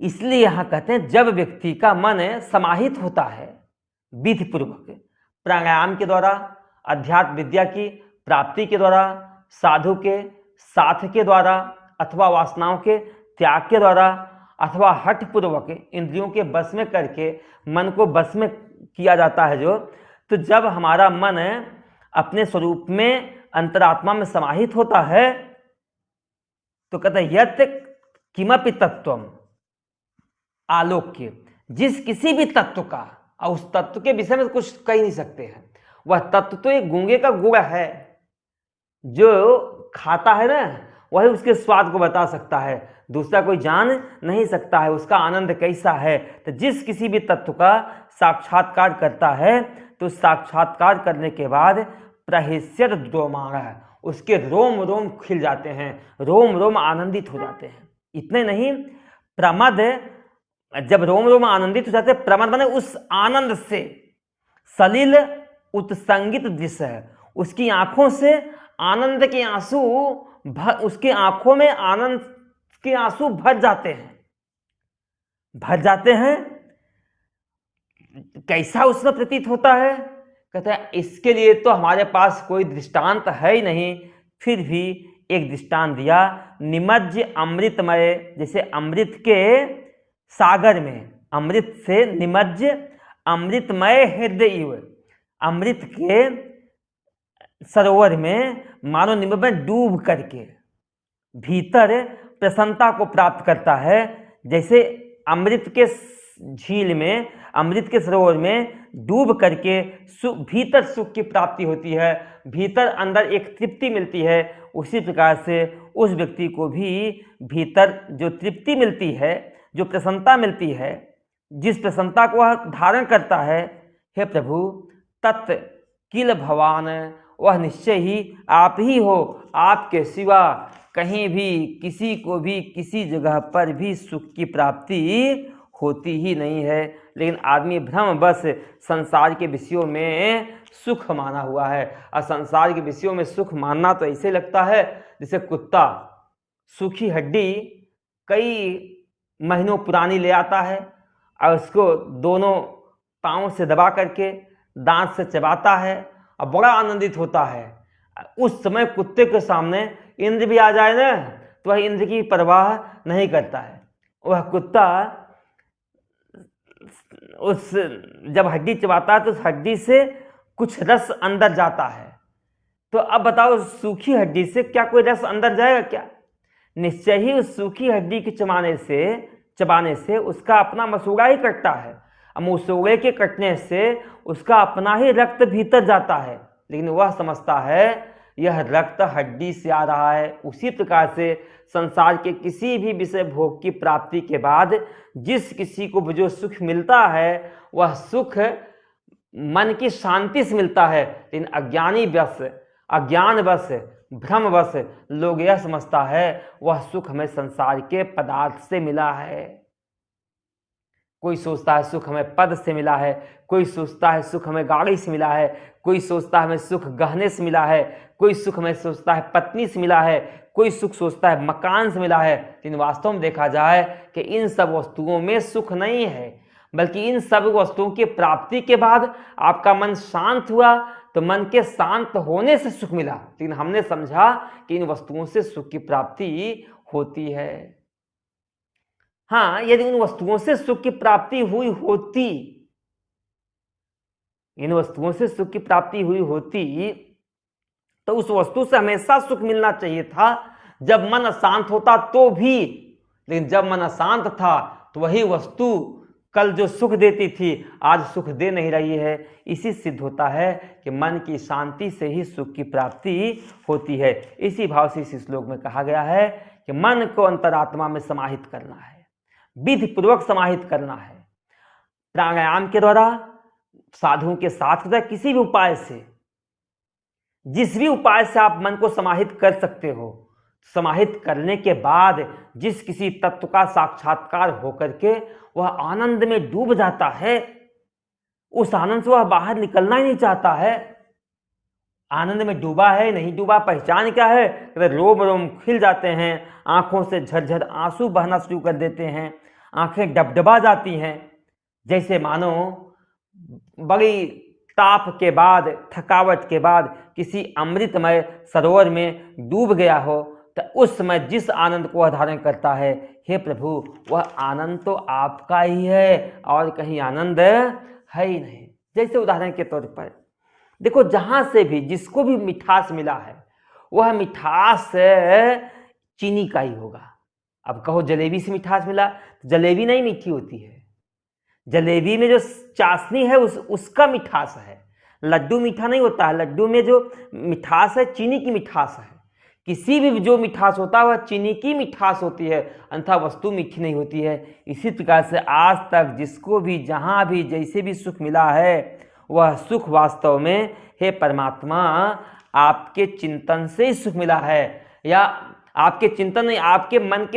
इसलिए यहां कहते हैं जब व्यक्ति का मन समाहित होता है विधि पूर्वक, प्राणायाम के द्वारा, अध्यात्म विद्या की प्राप्ति के द्वारा, साधु के साथ के द्वारा, अथवा वासनाओं के त्याग के द्वारा, अथवा हठ पूर्वक इंद्रियों के बस में करके मन को बस में किया जाता है जो, तो जब हमारा मन अपने स्वरूप में अंतरात्मा में समाहित होता है तो कहते हैं यत किमपि तत्वम, आलोक्य, जिस किसी भी तत्व का, और उस तत्व के विषय में कुछ कह नहीं सकते हैं। वह तत्व तो एक गूंगे का गुड़ है, जो खाता है ना वही उसके स्वाद को बता सकता है, दूसरा कोई जान नहीं सकता है उसका आनंद कैसा है। तो जिस किसी भी तत्व का साक्षात्कार करता है तो साक्षात्कार करने के बाद प्रहिष्यत रोमांग है, उसके रोम रोम खिल जाते हैं, रोम रोम आनंदित हो जाते हैं। इतने नहीं, प्रमद, जब रोम रोम आनंदित हो जाते हैं, प्रमद माने उस आनंद से सलिल उत्संगित दृश्य है, उसकी आंखों से आनंद के आंसू, उसकी आंखों में आनंद के आंसू भर जाते हैं। कैसा उसमें प्रतीत होता है? कहता है इसके लिए तो हमारे पास कोई दृष्टांत है ही नहीं, फिर भी एक दृष्टांत दिया, निमज्ज अमृतमय, जैसे अमृत के सागर में, अमृत से निमज्ज अमृतमय हृदय, अमृत के सरोवर में मानो निम्ब में डूब करके भीतर प्रसन्नता को प्राप्त करता है। जैसे अमृत के झील में, अमृत के सरोवर में डूब करके भीतर सुख की प्राप्ति होती है, भीतर अंदर एक तृप्ति मिलती है, उसी प्रकार से उस व्यक्ति को भी भीतर जो तृप्ति मिलती है, जो प्रसन्नता मिलती है, जिस प्रसन्नता को वह धारण करता है, हे प्रभु तत् किल भवान, वह निश्चय ही आप ही हो। आपके सिवा कहीं भी किसी को भी किसी जगह पर भी सुख की प्राप्ति होती ही नहीं है। लेकिन आदमी भ्रमवश संसार के विषयों में सुख माना हुआ है। और संसार के विषयों में सुख मानना तो ऐसे लगता है जैसे कुत्ता सूखी हड्डी कई महीनों पुरानी ले आता है और उसको दोनों पाँव से दबा करके दांत से चबाता है और बड़ा आनंदित होता है। उस समय कुत्ते के सामने इंद्र भी आ जाए ना तो वह इंद्र की परवाह नहीं करता है। वह कुत्ता उस जब हड्डी चबाता है तो उस हड्डी से कुछ रस अंदर जाता है। तो अब बताओ सूखी हड्डी से क्या कोई रस अंदर जाएगा क्या? निश्चय ही उस सूखी हड्डी के चबाने से उसका अपना मसूड़ा ही कटता है। अब मसूड़े के कटने से उसका अपना ही रक्त भीतर जाता है, लेकिन वह समझता है यह रक्त हड्डी से आ रहा है। उसी प्रकार से संसार के किसी भी विषय भोग की प्राप्ति के बाद जिस किसी को जो सुख मिलता है वह सुख मन की शांति से मिलता है। लेकिन अज्ञानवश भ्रमवश लोग यह समझता है वह सुख हमें संसार के पदार्थ से मिला है। कोई सोचता है सुख हमें पद से मिला है, कोई सोचता है सुख हमें गाड़ी से मिला है, कोई सोचता है हमें सुख गहने से मिला है, कोई सुख हमें सोचता है पत्नी से मिला है, कोई सुख सोचता है मकान से मिला है। लेकिन वास्तव में देखा जाए कि इन सब वस्तुओं में सुख नहीं है, बल्कि इन सब वस्तुओं की प्राप्ति के बाद आपका मन शांत हुआ तो मन के शांत होने से सुख मिला। लेकिन हमने समझा कि इन वस्तुओं से सुख की प्राप्ति होती है। हाँ, यदि उन वस्तुओं से सुख की प्राप्ति हुई होती, इन वस्तुओं से सुख की प्राप्ति हुई होती तो उस वस्तु से हमेशा सुख मिलना चाहिए था जब मन अशांत होता तो भी। लेकिन जब मन अशांत था तो वही वस्तु कल जो सुख देती थी आज सुख दे नहीं रही है। इसी सिद्ध होता है कि मन की शांति से ही सुख की प्राप्ति होती है। इसी भाव से इस श्लोक में कहा गया है कि मन को अंतरात्मा में समाहित करना है, विधि पूर्वक समाहित करना है, प्राणायाम के द्वारा, साधुओं के साथ किसी भी उपाय से, जिस भी उपाय से आप मन को समाहित कर सकते हो। समाहित करने के बाद जिस किसी तत्व का साक्षात्कार होकर के वह आनंद में डूब जाता है, उस आनंद से वह बाहर निकलना ही नहीं चाहता है। आनंद में डूबा है नहीं डूबा पहचान क्या है? रोम रोम खिल जाते हैं, आंखों से झरझर आंसू बहना शुरू कर देते हैं, आंखें डबडबा जाती हैं, जैसे मानो बड़ी ताप के बाद, थकावट के बाद किसी अमृतमय सरोवर में डूब गया हो। तो उस समय जिस आनंद को वह धारण करता है, हे प्रभु वह आनंद तो आपका ही है और कहीं आनंद है ही नहीं। जैसे उदाहरण के तौर पर देखो, जहाँ से भी जिसको भी मिठास मिला है वह मिठास चीनी का ही होगा। अब कहो जलेबी से मिठास मिला, जलेबी नहीं मीठी होती है, जलेबी में जो चाशनी है उसका मिठास है। लड्डू मीठा नहीं होता है, लड्डू में जो मिठास है चीनी की मिठास है। किसी भी जो मिठास होता है वह चीनी की मिठास होती है, अन्यथा वस्तु मीठी नहीं होती है। इसी प्रकार से आज तक जिसको भी जहाँ भी जैसे भी सुख मिला है वह सुख वास्तव में हे परमात्मा आपके चिंतन से ही सुख मिला है, या आपके चिंतन नहीं, आपके मन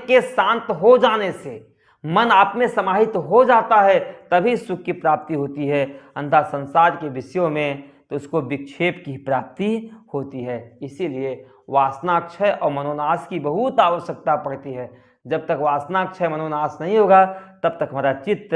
के शांत हो जाने से, मन आप में समाहित हो जाता है तभी सुख की प्राप्ति होती है। अन्यथा संसार के विषयों में तो उसको विक्षेप की प्राप्ति होती है। इसीलिए वासनाक्षय और मनोनाश की बहुत आवश्यकता पड़ती है। जब तक वासनाक्षय मनोनाश नहीं होगा तब तक हमारा चित्त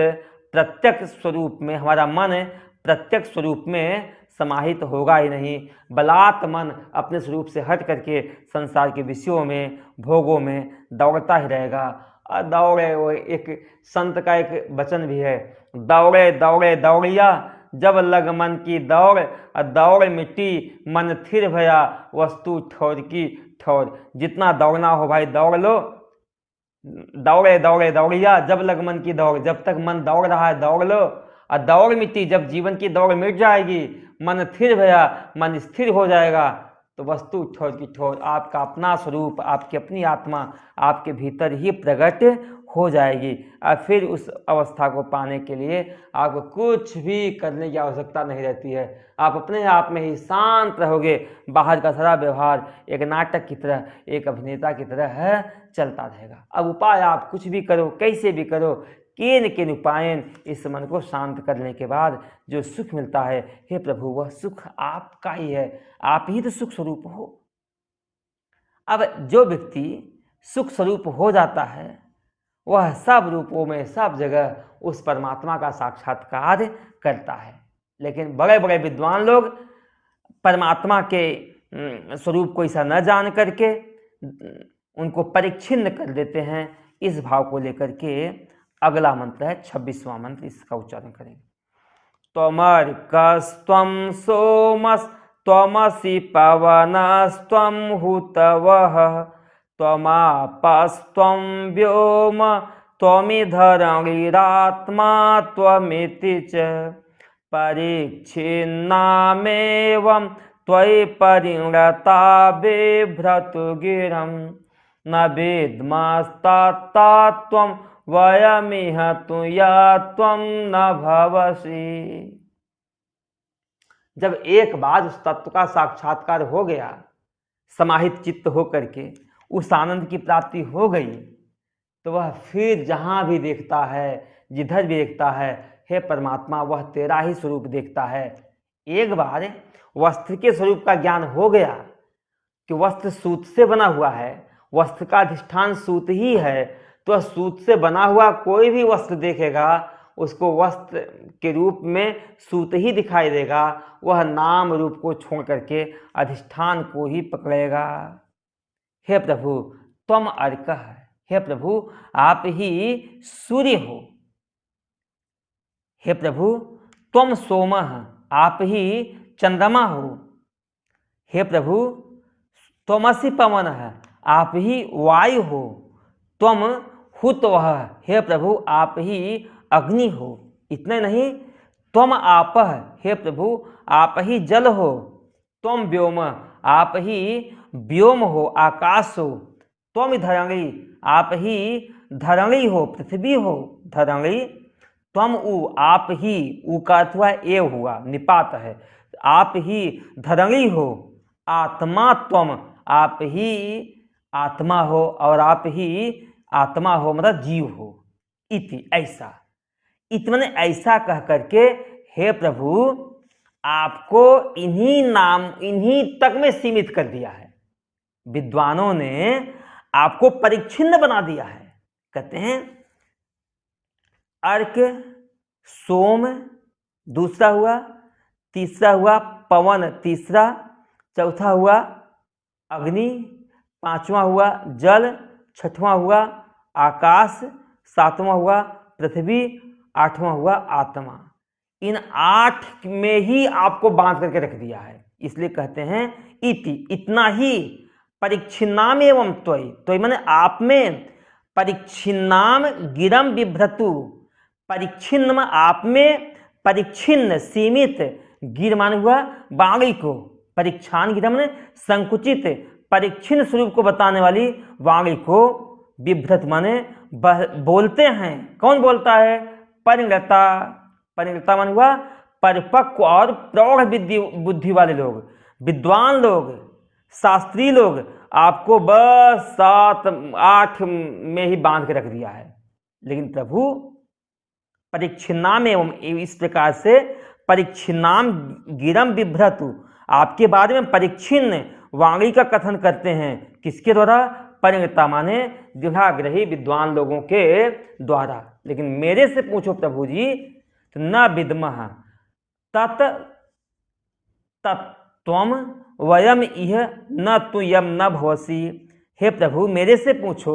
प्रत्यक्ष स्वरूप में, हमारा मन प्रत्यक्ष स्वरूप में समाहित होगा ही नहीं। बलात् मन अपने स्वरूप से हट करके संसार के विषयों में, भोगों में दौड़ता ही रहेगा। और दौड़े, वो एक संत का एक वचन भी है, दौड़े दौड़े दौड़िया जब लग मन की दौड़, दौड़ मिट्टी मन थिर भया, वस्तु ठौर की ठौर। जितना दौड़ना हो भाई दौड़ लो, दौड़े दौड़े दौड़िया, जब लग मन की दौड़, जब तक मन दौड़ रहा है दौड़ लो। और दौड़ मिट्टी, जब जीवन की दौड़ मिट जाएगी, मन स्थिर भया, मन स्थिर हो जाएगा, तो वस्तु ठोर की ठोर, आपका अपना स्वरूप, आपकी अपनी आत्मा आपके भीतर ही प्रकट हो जाएगी। और फिर उस अवस्था को पाने के लिए आपको कुछ भी करने की आवश्यकता नहीं रहती है। आप अपने आप में ही शांत रहोगे। बाहर का सारा व्यवहार एक नाटक की तरह, एक अभिनेता की तरह है, चलता रहेगा। अब उपाय आप कुछ भी करो, कैसे भी करो, केन उपायन, इस मन को शांत करने के बाद जो सुख मिलता है, हे प्रभु वह सुख आपका ही है, आप ही तो सुख स्वरूप हो। अब जो व्यक्ति सुख स्वरूप हो जाता है, वह सब रूपों में, सब जगह उस परमात्मा का साक्षात्कार करता है। लेकिन बड़े बड़े विद्वान लोग परमात्मा के स्वरूप को ऐसा न जान करके उनको परिच्छिन्न कर देते हैं। इस भाव को लेकर के अगला मंत्र है 26वां मंत्र, इसका उच्चारण करेंगे। त्वमर्कस्त्वं सोमस् त्वमसि पवनस्त्वं हुतवः त्वमापस्त्वं व्योम त्वमिधरणिरात्मा त्वमिति च परिच्छिन्नामेवं त्वयि परिणता बिभ्रतु गिरं न विद्मस्तत्ता त्वं वयमिह तु या त्वं न भवसि। जब एक बार उस तत्व का साक्षात्कार हो गया, समाहित चित्त होकर के उस आनंद की प्राप्ति हो गई, तो वह फिर जहां भी देखता है, जिधर भी देखता है, हे परमात्मा वह तेरा ही स्वरूप देखता है। एक बार वस्त्र के स्वरूप का ज्ञान हो गया कि वस्त्र सूत से बना हुआ है, वस्त्र का अधिष्ठान सूत ही है, तो सूत से बना हुआ कोई भी वस्त्र देखेगा उसको वस्त्र के रूप में सूत ही दिखाई देगा, वह नाम रूप को छोड़ करके अधिष्ठान को ही पकड़ेगा। हे प्रभु त्वम अर्कः, हे प्रभु आप ही सूर्य हो, हे प्रभु त्वम सोमः, आप ही चंद्रमा हो, हे प्रभु त्वमसि पवनः, आप ही वायु हो, त्वम हुतवः, हे प्रभु आप ही अग्नि हो। इतने नहीं, त्वम आपः, हे प्रभु आप ही जल हो, त्वम व्योम, आप ही व्योम हो, आकाश हो, त्वम धरणी, आप ही धरणी हो, पृथ्वी हो, धरणी, त्वम उ, आप ही, उ का अर्थ हुआ एव हुआ, निपात है, आप ही धरणी हो, आत्मा त्वम, आप ही आत्मा हो, और आप ही आत्मा हो मतलब जीव हो। इति ऐसा, इतने ऐसा कह करके हे प्रभु आपको इन्हीं नाम, इन्हीं तक में सीमित कर दिया है। विद्वानों ने आपको परिच्छिन्न बना दिया है। कहते हैं अर्क सोम दूसरा हुआ, तीसरा हुआ पवन, तीसरा, चौथा हुआ अग्नि, पांचवा हुआ जल, छठवां हुआ आकाश, सातवां हुआ पृथ्वी, आठवां हुआ आत्मा। इन 8 में ही आपको बांध करके रख दिया है। इसलिए कहते हैं इति, इतना ही, परिच्छिन्नाम एवं त्वयि, त्वयि माने आप में, परिच्छिन्नाम गिरम बिभ्रतु, परिच्छिन्न आप में, परिच्छिन्न सीमित, गिर माने हुआ वाणी को, परिच्छान गिरम ने संकुचित, परिच्छिन्न स्वरूप को बताने वाली वाणी को, बिभ्रत माने बोलते हैं। कौन बोलता है? परिणता, परिणता माने हुआ परिपक्व और प्रौढ़ बुद्धि वाले लोग, विद्वान लोग, शास्त्री लोग आपको बस 7-8 में ही बांध के रख दिया है। लेकिन प्रभु परिच्छिन्नाम एवं, इस प्रकार से परिच्छिन्नाम गिरम बिभ्रतु, आपके बारे में परिच्छिन्न वाणी का कथन करते हैं। किसके द्वारा? परिणता माने जिह्वाग्रही विद्वान लोगों के द्वारा। लेकिन मेरे से पूछो प्रभु जी तो न विद्मः तत् तत्त्वम वयम इह न तु यम न भवसि। हे प्रभु मेरे से पूछो,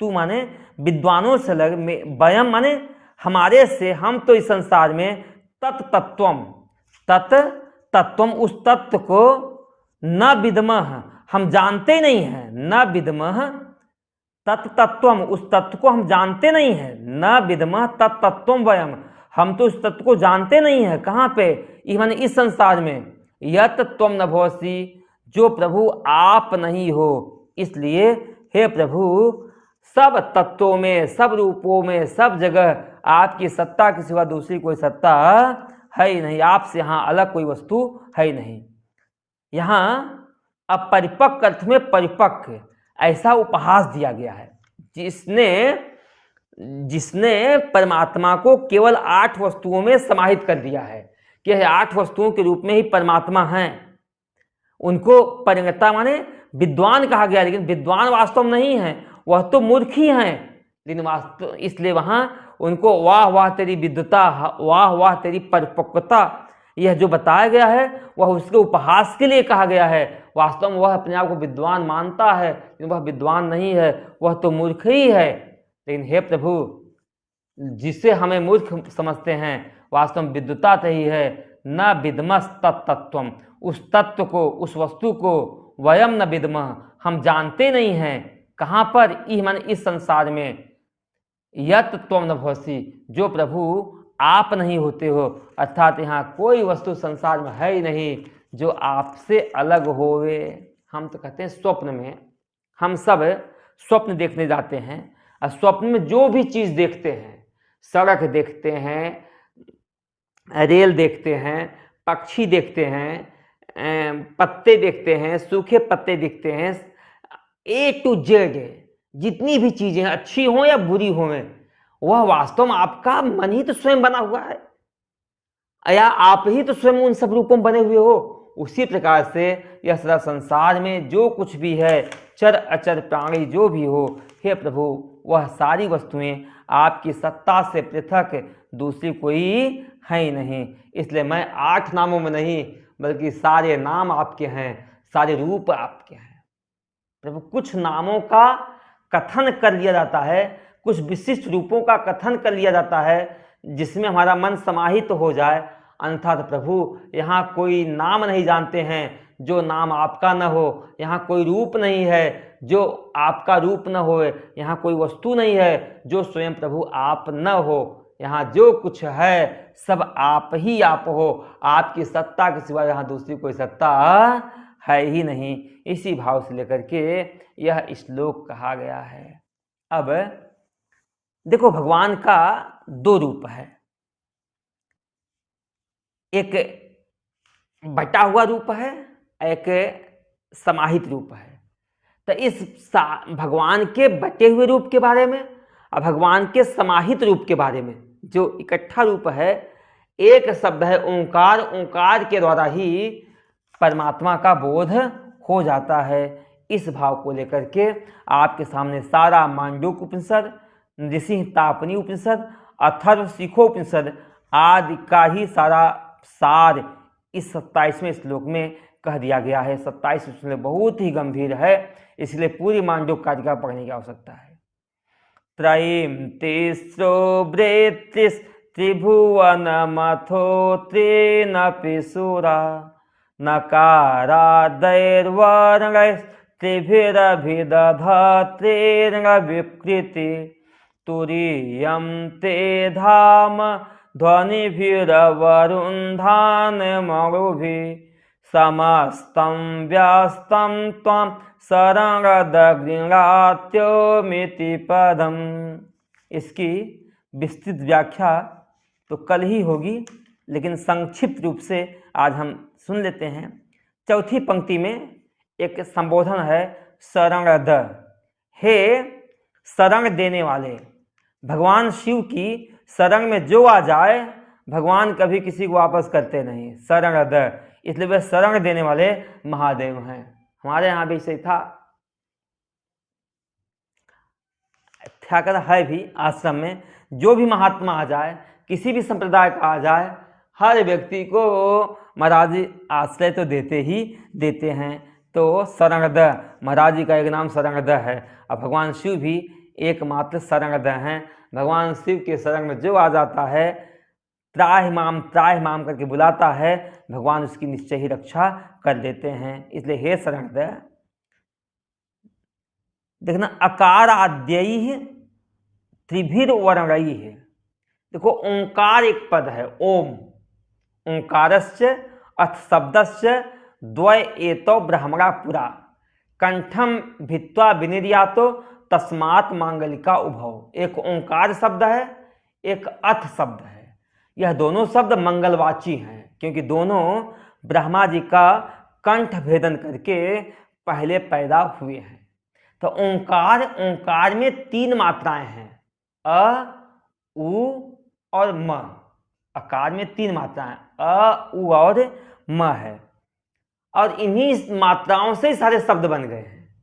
तू माने विद्वानों से लग, वयम माने हमारे से, हम तो इस संसार में तत्तत्वम, तत्तत्वम उस तत्व को न विद्मः हम जानते नहीं हैं, न विद्मः तत्तत्वम उस तत्व को हम जानते नहीं हैं, न विद्मः तत्तत्वम वयम हम तो उस तत्व को जानते नहीं हैं। कहाँ पे? इवन इस संसार में। यत त्वम न भवसि जो प्रभु आप नहीं हो, इसलिए हे प्रभु सब तत्वों में, सब रूपों में, सब जगह आपकी सत्ता के सिवा दूसरी कोई सत्ता है ही नहीं, आपसे यहाँ अलग कोई वस्तु है ही नहीं। यहाँ अपरिपक्व अर्थ में परिपक्व ऐसा उपहास दिया गया है, जिसने परमात्मा को केवल 8 वस्तुओं में समाहित कर दिया है कि 8 वस्तुओं के रूप में ही परमात्मा हैं। उनको परिणता माने विद्वान कहा गया, लेकिन विद्वान वास्तव में नहीं है, वह तो मूर्ख ही हैं। लेकिन वास्तव इसलिए वहां उनको वाह वाह तेरी विद्वता, वाह वाह तेरी परिपक्वता, यह जो बताया गया है वह उसके उपहास के लिए कहा गया है। वास्तव में वह अपने आप को विद्वान मानता है, लेकिन वह विद्वान नहीं है, वह तो मूर्ख ही है। लेकिन हे प्रभु, जिसे हमें मूर्ख समझते हैं वास्तव में विद्वता ही है। न विद्मस् तत्तत्वम उस तत्व को, उस वस्तु को, वयम न विद्मः हम जानते नहीं हैं। कहाँ पर? इस संसार में। यत त्वम न भवसि जो प्रभु आप नहीं होते हो, अर्थात यहाँ कोई वस्तु संसार में है ही नहीं जो आपसे अलग होवे। हम तो कहते हैं स्वप्न में, हम सब स्वप्न देखने जाते हैं और स्वप्न में जो भी चीज़ देखते हैं, सड़क देखते हैं, रेल देखते हैं, पक्षी देखते हैं, पत्ते देखते हैं, सूखे पत्ते दिखते हैं, A to Z जितनी भी चीज़ें अच्छी हों या बुरी हों, वह वास्तव में आपका मन ही तो स्वयं बना हुआ है, या आप ही तो स्वयं उन सब रूपों में बने हुए हो। उसी प्रकार से यह सारा संसार में जो कुछ भी है, चर अचर प्राणी जो भी हो, हे प्रभु वह सारी वस्तुएं आपकी सत्ता से पृथक दूसरी कोई है ही नहीं। इसलिए मैं 8 नामों में नहीं, बल्कि सारे नाम आपके हैं, सारे रूप आपके हैं। प्रभु कुछ नामों का कथन कर लिया जाता है, कुछ विशिष्ट रूपों का कथन कर लिया जाता है जिसमें हमारा मन समाहित हो जाए। अन्यथा प्रभु यहाँ कोई नाम नहीं जानते हैं जो नाम आपका न हो, यहाँ कोई रूप नहीं है जो आपका रूप न हो, यहाँ कोई वस्तु नहीं है जो स्वयं प्रभु आप न हो। यहाँ जो कुछ है सब आप ही आप हो, आपकी सत्ता के सिवा यहाँ दूसरी कोई सत्ता है ही नहीं। इसी भाव से लेकर के यह श्लोक कहा गया है। अब देखो, भगवान का 2 रूप है, एक बटा हुआ रूप है, एक समाहित रूप है। तो इस भगवान के बटे हुए रूप के बारे में और भगवान के समाहित रूप के बारे में, जो इकट्ठा रूप है, एक शब्द है ओंकार, ओंकार के द्वारा ही परमात्मा का बोध हो जाता है। इस भाव को लेकर के आपके सामने सारा मांडूक्य उपनिषद, ऋषि तापनी उपनिषद, अथर्व शिखोपनिषद आदि का ही सारा सार इस 27वें श्लोक में कह दिया गया है। 27 श्लोक बहुत ही गंभीर है, इसलिए पूरी मांडूक्य कारिका पढ़ने की आवश्यकता है। त्रयीं तिस्रो वृत्तिस् त्रिभुवनमथो त्रिनपि सुरा नकारादैर्वर्णैस्त्रिभिरभिदधत्रिर्विकृति तुरीयं ते धाम ध्वनिभिरवरुन्धानमरुभिः समस्तं व्यस्तं त्वं शरणदग्निरात्योमिति पदम्। इसकी विस्तृत व्याख्या तो कल ही होगी, लेकिन संक्षिप्त रूप से आज हम सुन लेते हैं। चौथी पंक्ति में एक संबोधन है शरणद, हे शरण देने वाले। भगवान शिव की शरण में जो आ जाए, भगवान कभी किसी को वापस करते नहीं। शरणद, इसलिए वे शरण देने वाले महादेव हैं। हमारे यहाँ भी सही था, है भी आश्रम में जो भी महात्मा आ जाए, किसी भी संप्रदाय का आ जाए, हर व्यक्ति को महाराज जी आश्रय तो देते ही देते हैं। तो शरणद, महाराज जी का एक नाम शरणद है, और भगवान शिव भी एकमात्र शरणद हैं। भगवान शिव के शरण में जो आ जाता है, त्राहिमाम त्राहिमाम करके बुलाता है, भगवान उसकी निश्चय ही रक्षा कर देते हैं। इसलिए हे शरणदय, देखना अकार आद्यई त्रिभिर वर्णई है। देखो ओंकार एक पद है, ओम, ओंकारस्य अथ शब्दस्य द्वय एतो ब्रह्मणा पुरा कंठम भित्वा विनिर्यातो तस्मात् मांगलिका उभव। एक ओंकार शब्द है, एक अथ शब्द है। यह दोनों शब्द मंगलवाची हैं, क्योंकि दोनों ब्रह्मा जी का कंठ भेदन करके पहले पैदा हुए हैं। तो ओंकार, ओंकार में 3 मात्राएं हैं, अ, उ और म। अकार में 3 मात्राएं, अ, उ और म है, और इन्हीं मात्राओं से ही सारे शब्द बन गए हैं।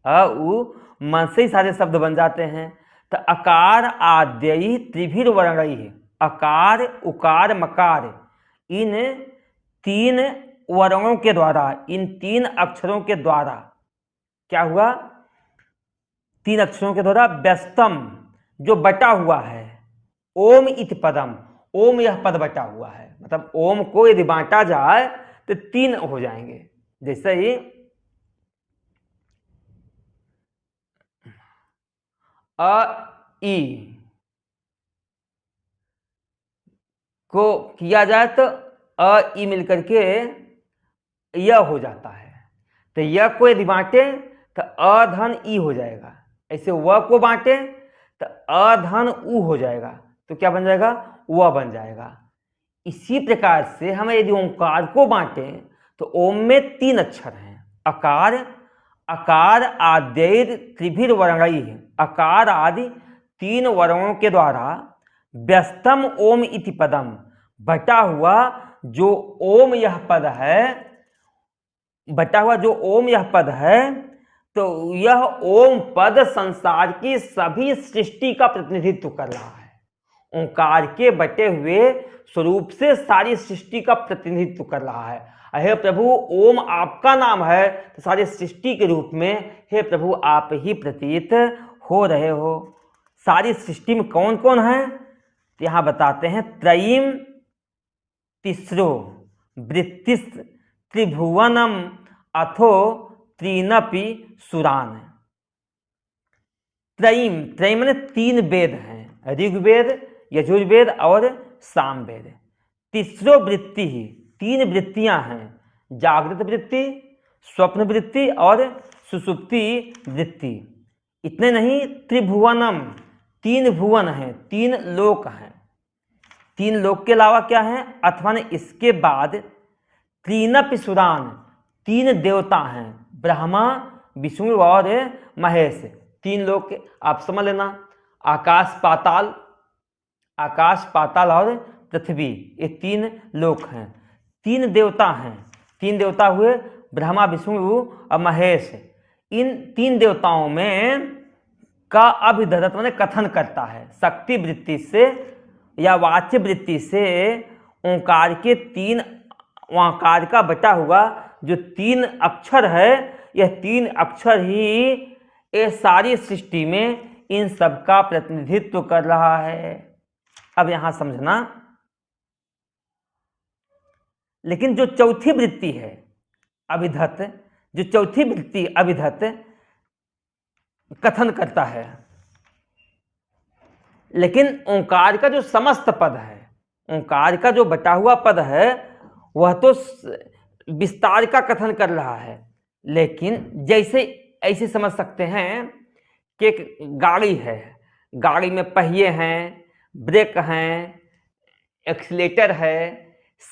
अ, उ, म से ही सारे शब्द बन जाते हैं। तो अकार आद्यई त्रिभिर वर्णई है। अकार, उकार, मकार, इन 3 वर्णों के द्वारा, इन 3 अक्षरों के द्वारा क्या हुआ? 3 अक्षरों के द्वारा व्यस्तम, जो बटा हुआ है, ओम इति पदम, ओम यह पद बटा हुआ है। मतलब ओम को यदि बांटा जाए तो 3 हो जाएंगे। जैसे ही अ, ई को किया जाए तो अ, ई मिलकर के यह हो जाता है। तो यह को यदि बांटे तो अ धन ई हो जाएगा। ऐसे व को बांटे तो अ धन उ हो जाएगा, तो क्या बन जाएगा? व बन जाएगा। इसी प्रकार से हम यदि ओंकार को बांटे तो ओम में 3 अक्षर हैं, अकार, अकार आद्यैर त्रिभिर वर्णई है। अकार आदि 3 वर्णों के द्वारा व्यस्तम ओम इति पदम, बटा हुआ जो ओम यह पद है, बटा हुआ जो ओम यह पद है, तो यह ओम पद संसार की सभी सृष्टि का प्रतिनिधित्व कर रहा है। ओंकार के बटे हुए स्वरूप से सारी सृष्टि का प्रतिनिधित्व कर रहा है। हे प्रभु, ओम आपका नाम है, तो सारी सृष्टि के रूप में हे प्रभु आप ही प्रतीत हो रहे हो। सारी सृष्टि में कौन कौन है? यहां बताते हैं, त्रयीम तिस्रो वृत्तिस त्रिभुवनम अथो त्रीनपि सुरान। त्रयीम, त्रयीम माने 3 वेद हैं, ऋग्वेद, यजुर्वेद और सामवेद। तीसरो वृत्ति ही, 3 वृत्तियां हैं, जागृत वृत्ति, स्वप्न वृत्ति और सुषुप्ति वृत्ति। इतने नहीं, त्रिभुवनम, 3 भुवन हैं, 3 लोक हैं। 3 लोक के अलावा क्या है? अथवा इसके बाद त्रीनपि सुरान, 3 देवता हैं, ब्रह्मा, विष्णु और महेश। 3 लोक आप समझ लेना, आकाश पाताल, आकाश पाताल और पृथ्वी, ये 3 लोक हैं। 3 देवता हैं, 3 देवता हुए ब्रह्मा, विष्णु और महेश। इन 3 देवताओं में का अभिधत्व ने कथन करता है, शक्ति वृत्ति से या वाच्य वृत्ति से ओंकार के 3, ओंकार का बटा हुआ जो 3 अक्षर है, यह 3 अक्षर ही ये सारी सृष्टि में इन सब का प्रतिनिधित्व कर रहा है। अब यहां समझना, लेकिन जो चौथी वृत्ति है अभिधत, जो चौथी वृत्ति अभिधत कथन करता है, लेकिन ओंकार का जो समस्त पद है, ओंकार का जो बटा हुआ पद है, वह तो विस्तार का कथन कर रहा है। लेकिन जैसे ऐसे समझ सकते हैं कि एक गाड़ी है, गाड़ी में पहिए हैं, ब्रेक हैं, एक्सीलेटर है,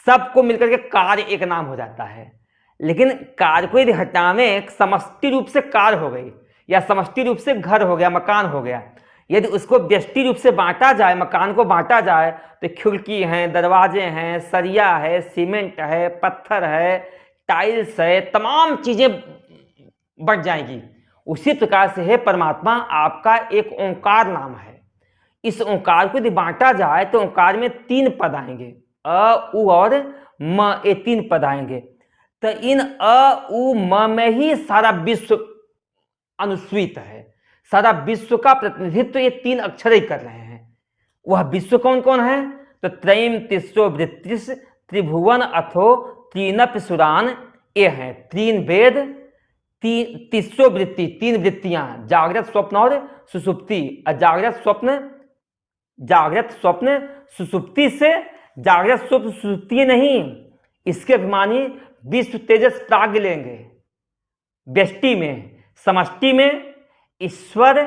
सबको मिलकर के कार एक नाम हो जाता है। लेकिन कार को यदि हटावे, समष्टि रूप से कार हो गई, या समष्टि रूप से घर हो गया, मकान हो गया। यदि उसको व्यष्टि रूप से बांटा जाए, मकान को बांटा जाए, तो खिड़की हैं, दरवाजे हैं, सरिया है, सीमेंट है, पत्थर है, टाइल्स है, तमाम चीजें बढ़ जाएंगी। उसी प्रकार से है परमात्मा आपका एक ओंकार नाम है। इस ओंकार को यदि बांटा जाए तो ओंकार में 3 पद आएंगे, अ, उ और म, ये 3 पद आएंगे। तो इन अ, उ, म में ही सारा विश्व अनुस्वित है, सारा विश्व का प्रतिनिधित्व ये 3 अक्षर ही कर रहे हैं। वह विश्व कौन कौन है? तो त्रयीम तिस्रो वृत्तिस त्रिभुवन अथो तीनप सुरान, ये हैं तीन वेद, तीसरो वृत्ति, तीन वृत्तियां, जागृत स्वप्न और सुसुप्ति। जागृत स्वप्न सुसुप्ति से जागृत स्वप्न सुसुप्ति नहीं, इसके अभिमानी विश्व तेजस प्राग्ञ लेंगे। व्यष्टि में, समष्टि में ईश्वर,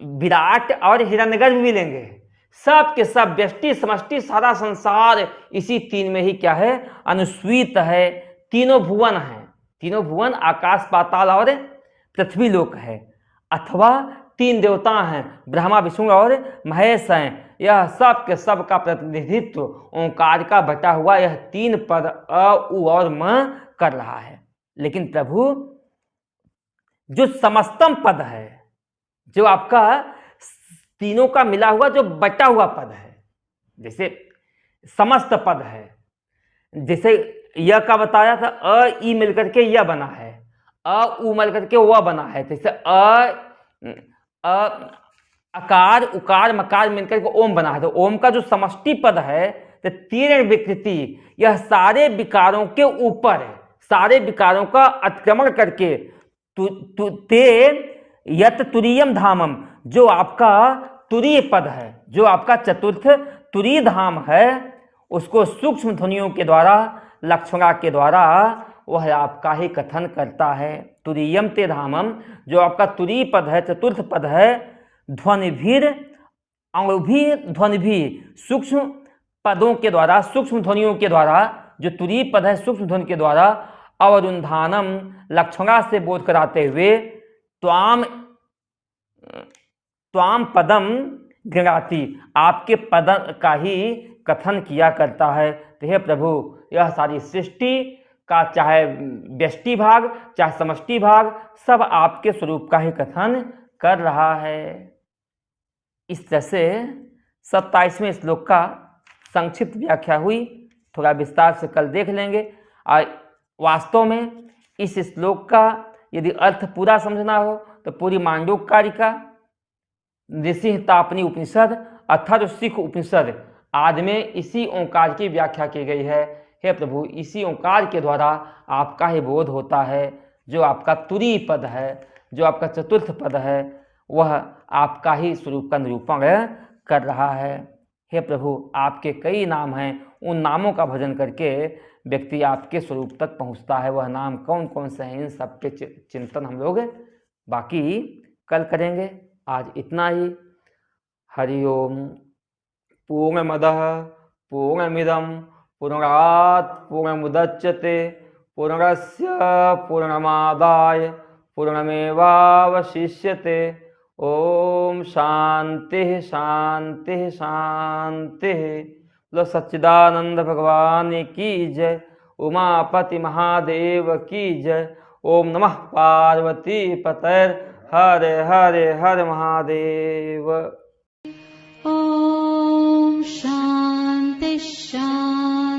विराट और हिरण्यगर्भ भी लेंगे। सब के सब व्यष्टि समष्टि सारा संसार इसी तीन में ही क्या है, अनुस्वीत है। तीनों भुवन हैं, तीनों भुवन आकाश पाताल और पृथ्वी लोक है। अथवा तीन देवता हैं, ब्रह्मा विष्णु और महेश हैं। यह सब के सब का प्रतिनिधित्व ओंकार का बटा हुआ यह तीन पद अ उ और म कर रहा है। लेकिन प्रभु जो समस्तम पद है, जो आपका तीनों का मिला हुआ जो बटा हुआ पद है, जैसे समस्त पद है, जैसे यह का बताया था अ ई मिलकर के यह बना है, अ उ मिलकर के वह बना है। जैसे अकार उकार मकार मिलकर के ओम बना है। तो ओम का जो समष्टि पद है, तो तीन विकृति, यह सारे विकारों के ऊपर है, सारे विकारों का अतिक्रमण करके ते यत तुरीयम धामम, जो आपका तुरीय पद है, जो आपका चतुर्थ तुरीय धाम है, उसको सूक्ष्म ध्वनियों के द्वारा, लक्ष्मणा के द्वारा वह आपका ही कथन करता है। तुरीयम ते धामम, जो आपका तुरीय पद है, चतुर्थ पद है, ध्वनिभीर ध्वनिभी, सूक्ष्म पदों के द्वारा, सूक्ष्म ध्वनियों के द्वारा, जो तुरीय पद है सूक्ष्म ध्वनि के द्वारा, अवरुंधानम, लक्ष्मणा से बोध कराते हुए, त्वाम पदम गृणाति, आपके पद का ही कथन किया करता है। तो हे प्रभु, यह सारी सृष्टि का चाहे व्यष्टि भाग चाहे समष्टि भाग, सब आपके स्वरूप का ही कथन कर रहा है। इस तरह से 27वें श्लोक का संक्षिप्त व्याख्या हुई, थोड़ा विस्तार से कल देख लेंगे। और वास्तव में इस श्लोक का यदि अर्थ पूरा समझना हो तो पूरी मांडूक्यकारिका, नृसिंहतापनी उपनिषद, अथर्वशीख उपनिषद आदि में इसी ओंकार की व्याख्या की गई है। हे प्रभु, इसी ओंकार के द्वारा आपका ही बोध होता है। जो आपका तुरीय पद है, जो आपका चतुर्थ पद है, वह आपका ही स्वरूप का निरूपण कर रहा है। हे प्रभु, आपके कई नाम हैं, उन नामों का भजन करके व्यक्ति आपके स्वरूप तक पहुंचता है। वह नाम कौन कौन से हैं, इन सब के चिंतन हम लोग बाकी कल करेंगे। आज इतना ही। हरि ओम। पूर्णमदः पूर्णमिदं पूर्णात् पूर्णमुदच्यते पूर्णस्य पूर्णमादाय पूर्णमेवावशिष्यते। ओम शांति शांति शांति। बोलो सच्चिदानंद भगवान की जय। उमापति महादेव की जय। ओम नमः पार्वती पतये। हरे हरे हर महादेव। ॐ शान्ति शान्ति